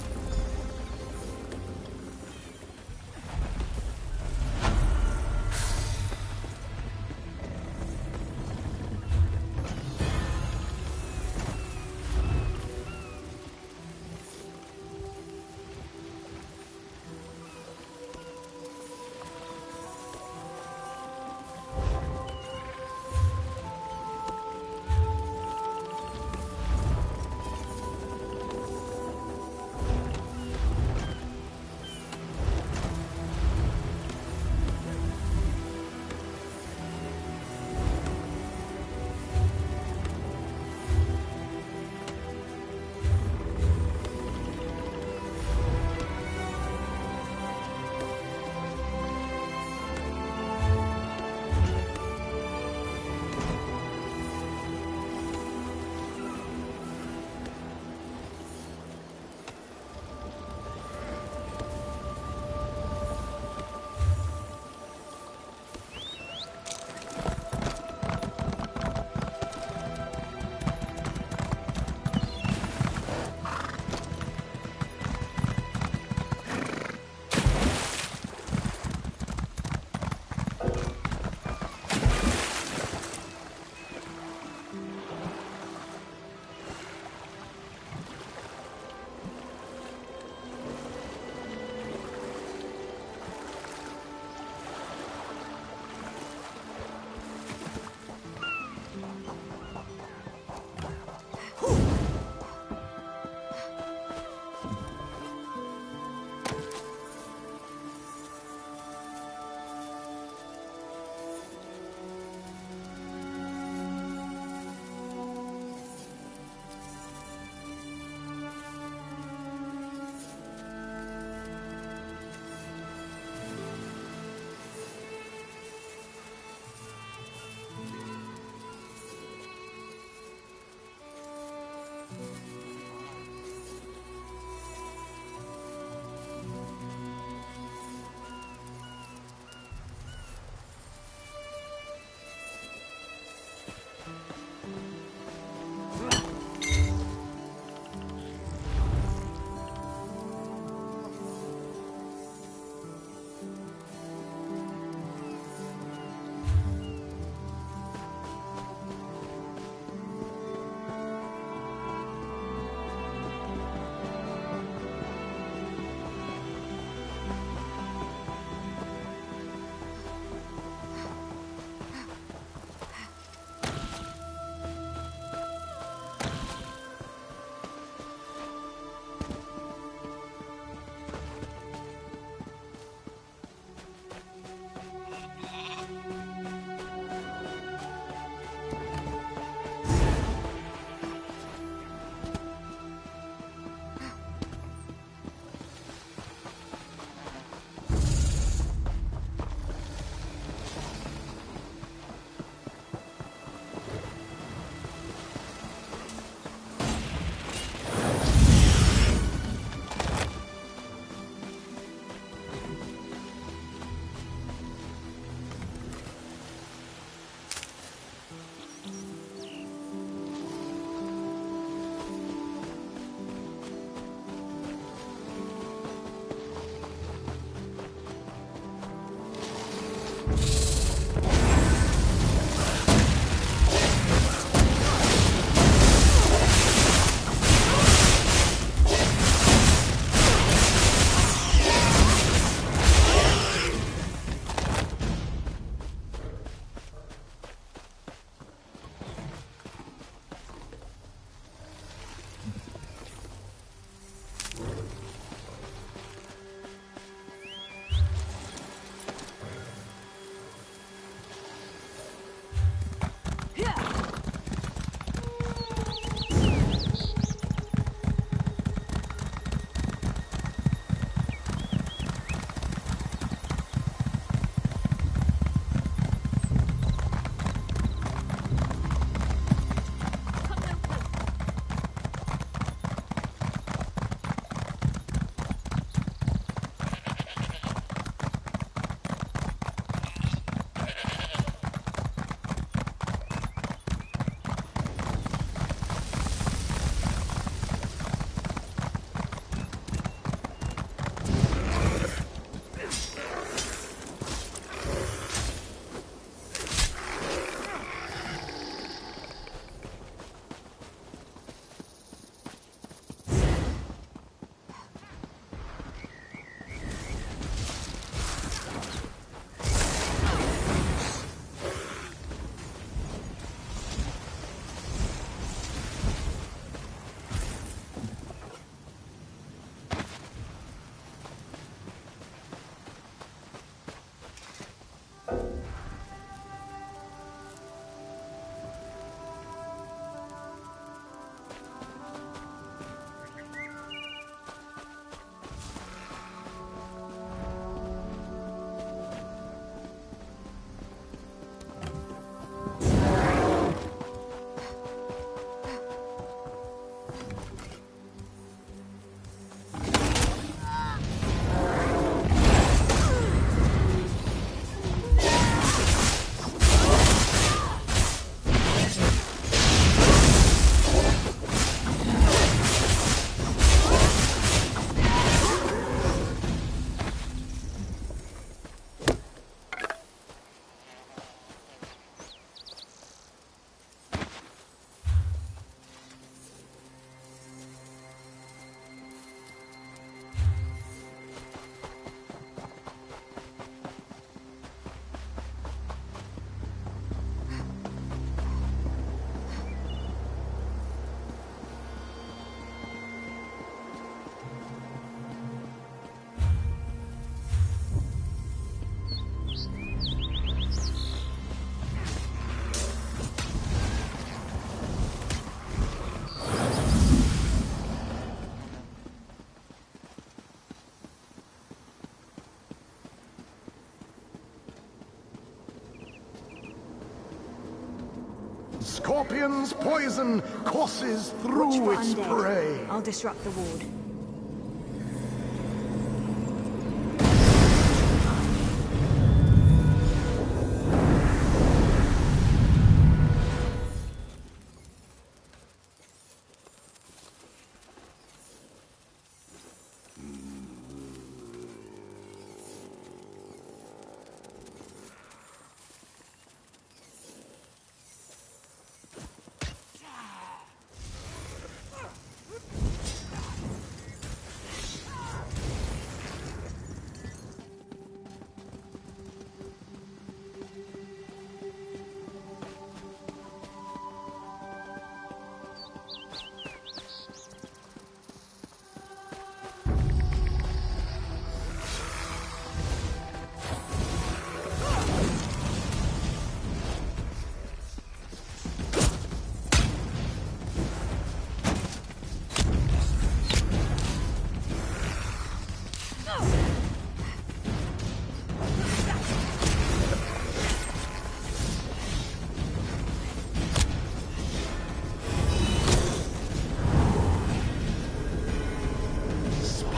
Scorpions' poison courses through Watch for its undead. prey. I'll disrupt the ward.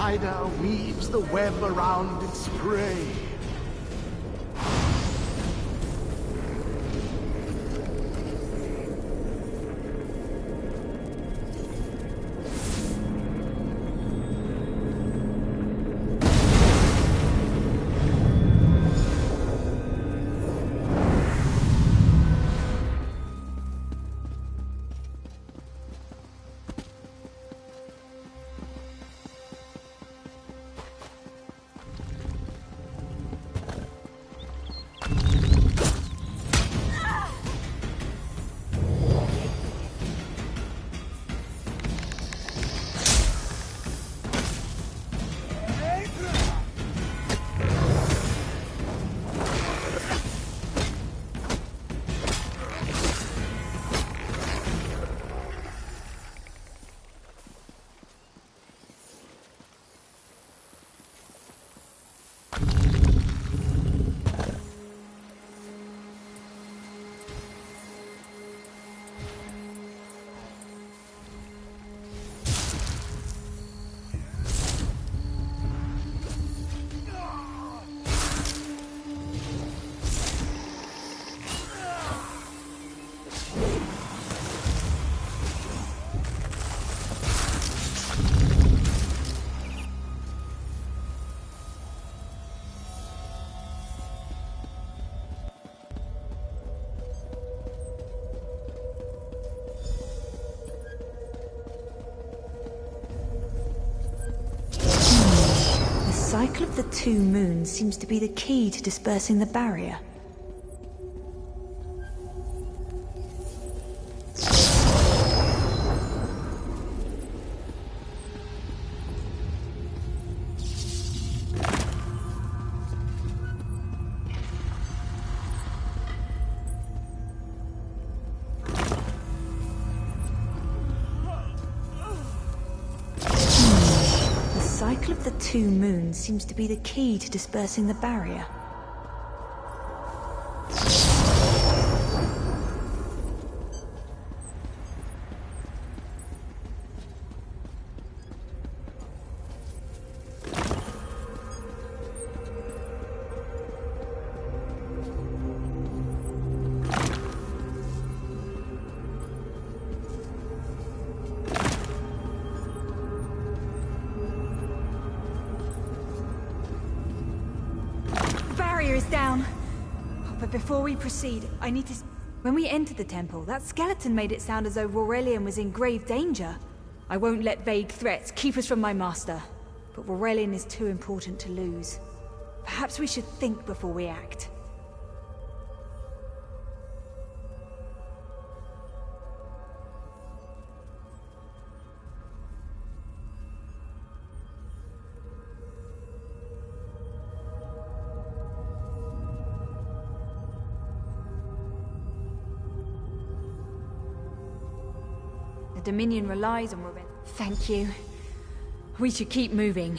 Spider weaves the web around its prey. The cycle of the two moons seems to be the key to dispersing the barrier. The cycle of the two moons seems to be the key to dispersing the barrier. Down. But before we proceed, I need to... When we entered the temple, that skeleton made it sound as though Aurelian was in grave danger. I won't let vague threats keep us from my master. But Aurelian is too important to lose. Perhaps we should think before we act. The Dominion relies on Raven. Thank you. We should keep moving.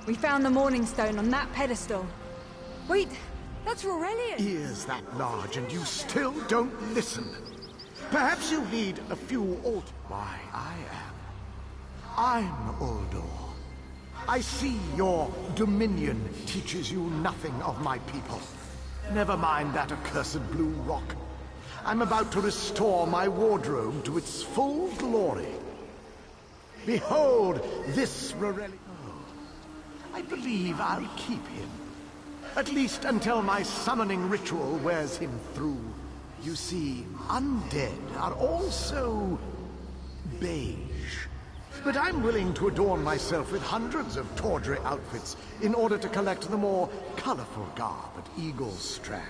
We found the Morning Stone on that pedestal. Wait, that's Aurelian! Ears that large and you still don't listen. Perhaps you need a few Why, I'm Uldor. I see your dominion teaches you nothing of my people. Never mind that accursed blue rock. I'm about to restore my wardrobe to its full glory. Behold this Aurelian. I believe I'll keep him. At least until my summoning ritual wears him through. You see, undead are also beige. But I'm willing to adorn myself with hundreds of tawdry outfits in order to collect the more colorful garb at Eagle Strand.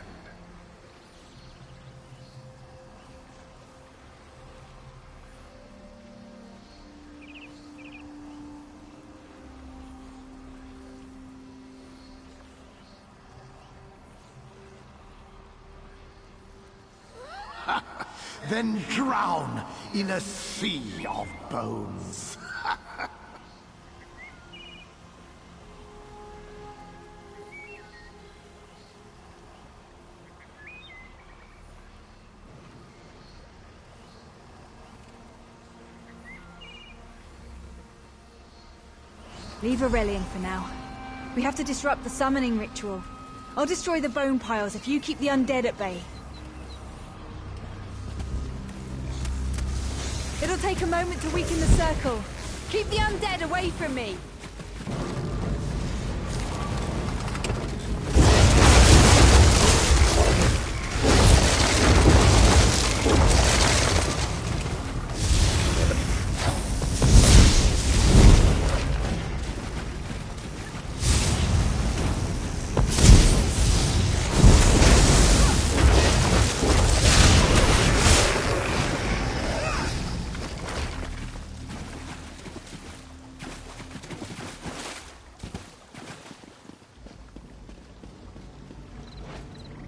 Then drown in a sea of bones. Leave Aurelian for now. We have to disrupt the summoning ritual. I'll destroy the bone piles if you keep the undead at bay. It'll take a moment to weaken the circle. Keep the undead away from me!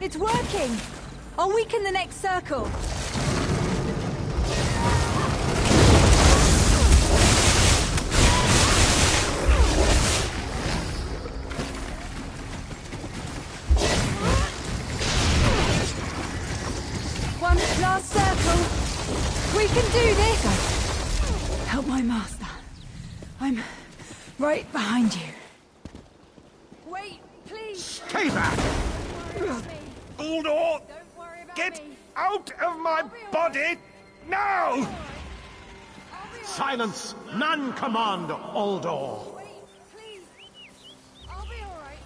It's working! I'll weaken the next circle. One last circle. We can do this! Help my master. I'm right behind you. Wait, please! Stay back! Uldor! Get out of my body now! Silence! None command Uldor! I'll be alright.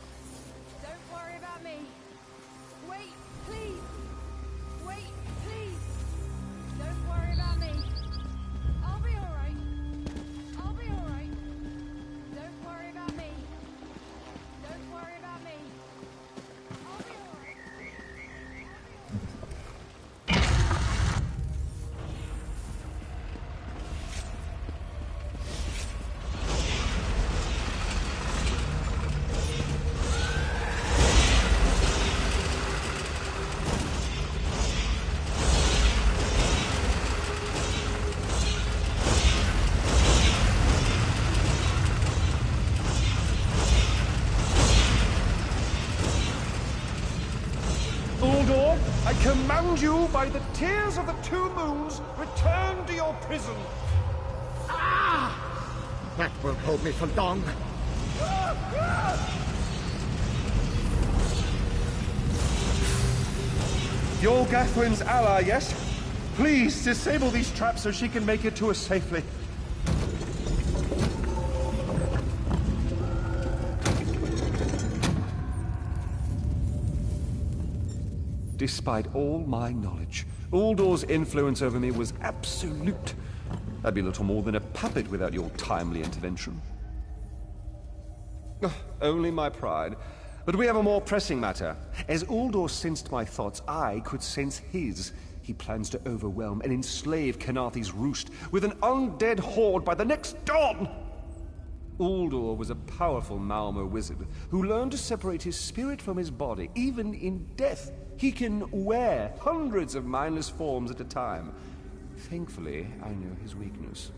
Don't worry about me. Wait, please. Wait, please. Don't worry about me. I'll be alright. I'll be alright. Don't worry about me. Don't worry about me. I'll be alright. Uldor, I command you by the tears of the two moons, return to your prison. Ah! That won't hold me for long. You're Gathwin's ally, yes? Please disable these traps so she can make it to us safely. Despite all my knowledge, Uldor's influence over me was absolute. I'd be little more than a puppet without your timely intervention. Only my pride. But we have a more pressing matter. As Uldor sensed my thoughts, I could sense his. He plans to overwhelm and enslave Khenarthi's roost with an undead horde by the next dawn! Uldor was a powerful Malmer wizard who learned to separate his spirit from his body, even in death. He can wear hundreds of mindless forms at a time. Thankfully, I know his weakness.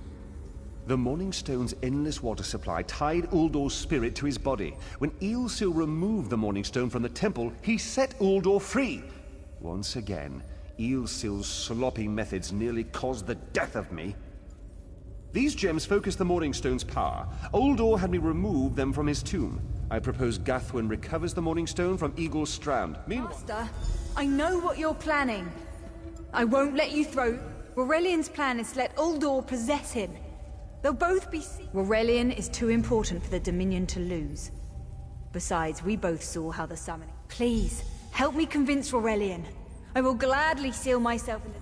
The Morning Stone's endless water supply tied Uldor's spirit to his body. When Eilsil removed the Morning Stone from the temple, he set Uldor free. Once again, Eilsil's sloppy methods nearly caused the death of me. These gems focus the Morning Stone's power. Uldor had me remove them from his tomb. I propose Gathwin recovers the Morning Stone from Eagle Strand. Master, I know what you're planning. I won't let you throw... Aurelian's plan is to let Uldor possess him. They'll both be... Aurelian is too important for the Dominion to lose. Besides, we both saw how the summoning... Please, help me convince Aurelian. I will gladly seal myself in the...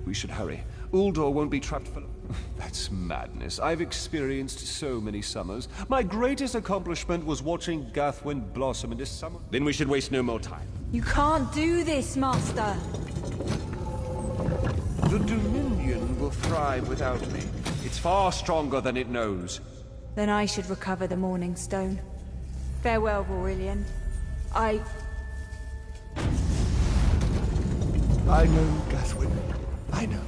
We should hurry. Uldor won't be trapped for... That's madness. I've experienced so many summers. My greatest accomplishment was watching Gathwin blossom into summer. Then we should waste no more time. You can't do this, Master. The Dominion will thrive without me. It's far stronger than it knows. Then I should recover the Morning Stone. Farewell, Aurelian. I know, Gathwin. I know.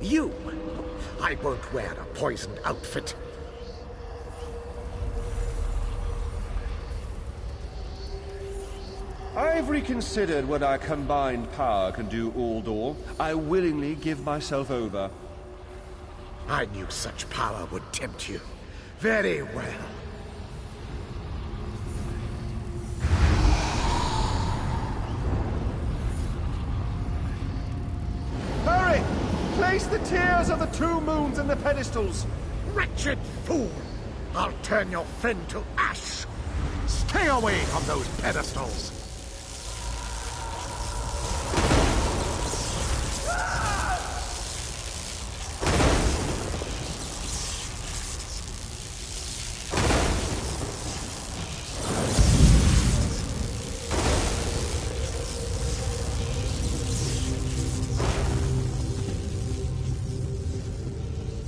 You! I won't wear a poisoned outfit. I've reconsidered what our combined power can do, Uldor. I willingly give myself over. I knew such power would tempt you. Very well. Hurry! Place the tears of the two moons in the pedestals! Wretched fool! I'll turn your friend to ash! Stay away from those pedestals!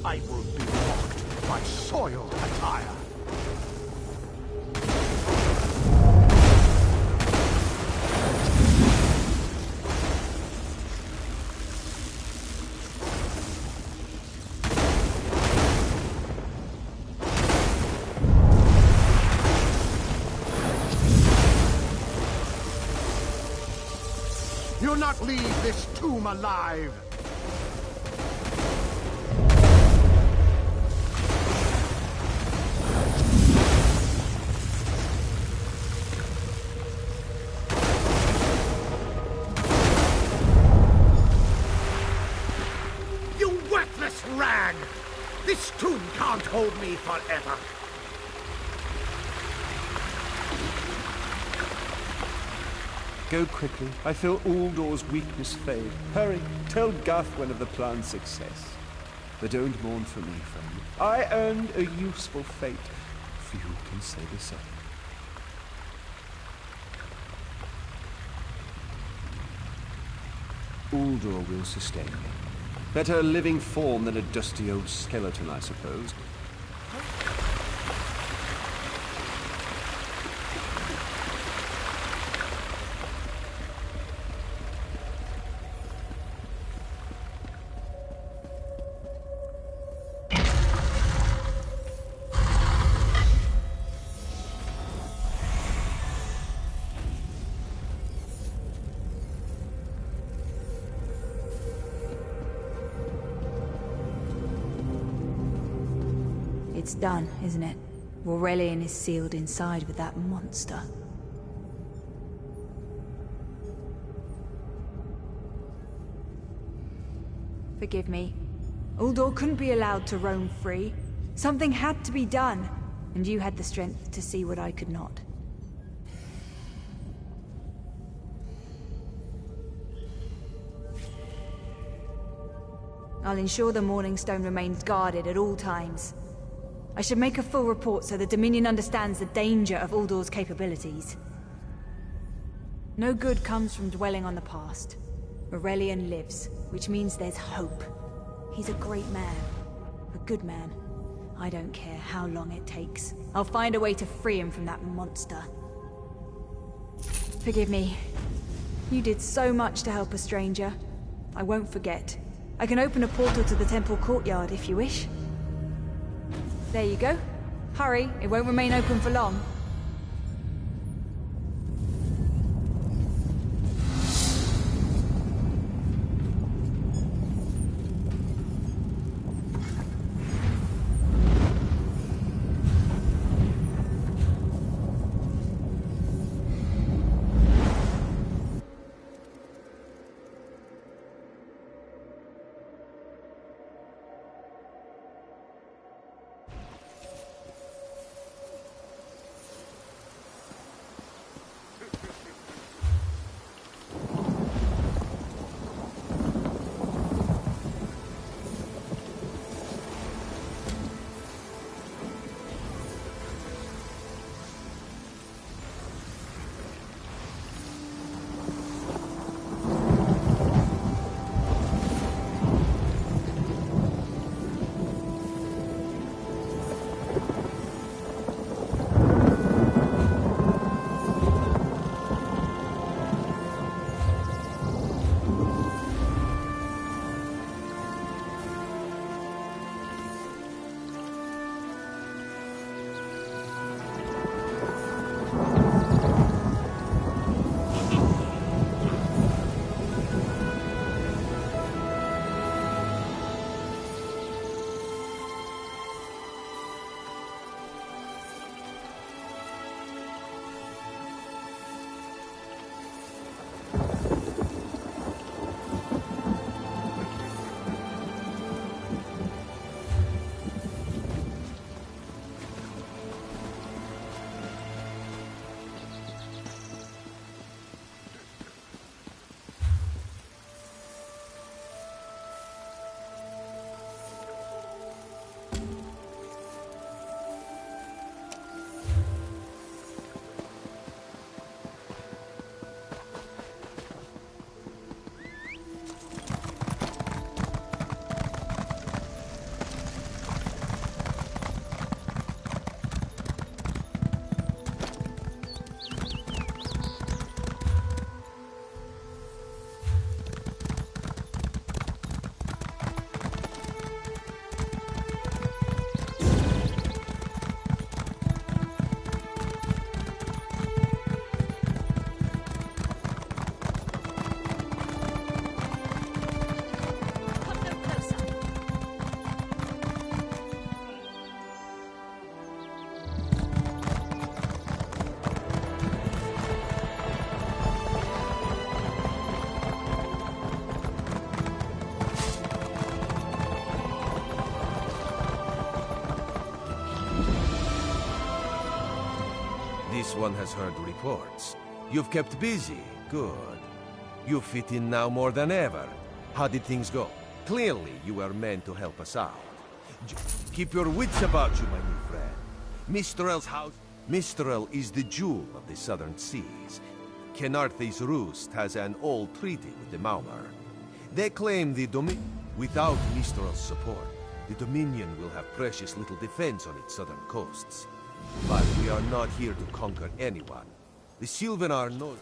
I will be mocked by soiled attire. You'll not leave this tomb alive! Rag! This tomb can't hold me forever! Go quickly. I feel Uldor's weakness fade. Hurry, tell Gathwin of the plan's success. But don't mourn for me, friend. I earned a useful fate. Few can say the same. Uldor will sustain me. Better a living form than a dusty old skeleton, I suppose. It's done, isn't it? Aurelian is sealed inside with that monster. Forgive me. Uldor couldn't be allowed to roam free. Something had to be done, and you had the strength to see what I could not. I'll ensure the Morning Stone remains guarded at all times. I should make a full report so the Dominion understands the danger of Uldor's capabilities. No good comes from dwelling on the past. Aurelian lives, which means there's hope. He's a great man. A good man. I don't care how long it takes. I'll find a way to free him from that monster. Forgive me. You did so much to help a stranger. I won't forget. I can open a portal to the temple courtyard if you wish. There you go. Hurry, it won't remain open for long. This one has heard reports. You've kept busy. Good. You fit in now more than ever. How did things go? Clearly, you were meant to help us out. Keep your wits about you, my new friend. Mistrel's house... Mistrel is the jewel of the southern seas. Kenarthe's Roost has an old treaty with the Maumar. They claim the Without Mistrel's support, the Dominion will have precious little defense on its southern coasts. But we are not here to conquer anyone. The Sylvan are not...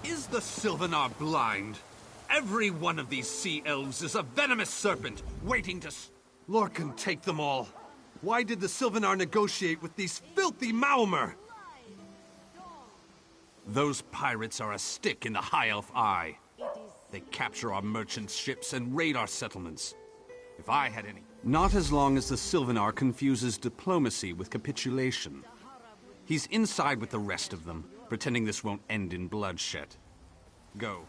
Is the Sylvanar blind? Every one of these sea elves is a venomous serpent, waiting to... Lorcan, take them all. Why did the Sylvanar negotiate with these filthy Maumar? Those pirates are a stick in the High Elf eye. They capture our merchant ships and raid our settlements. If I had any... Not as long as the Sylvanar confuses diplomacy with capitulation. He's inside with the rest of them, pretending this won't end in bloodshed. Go.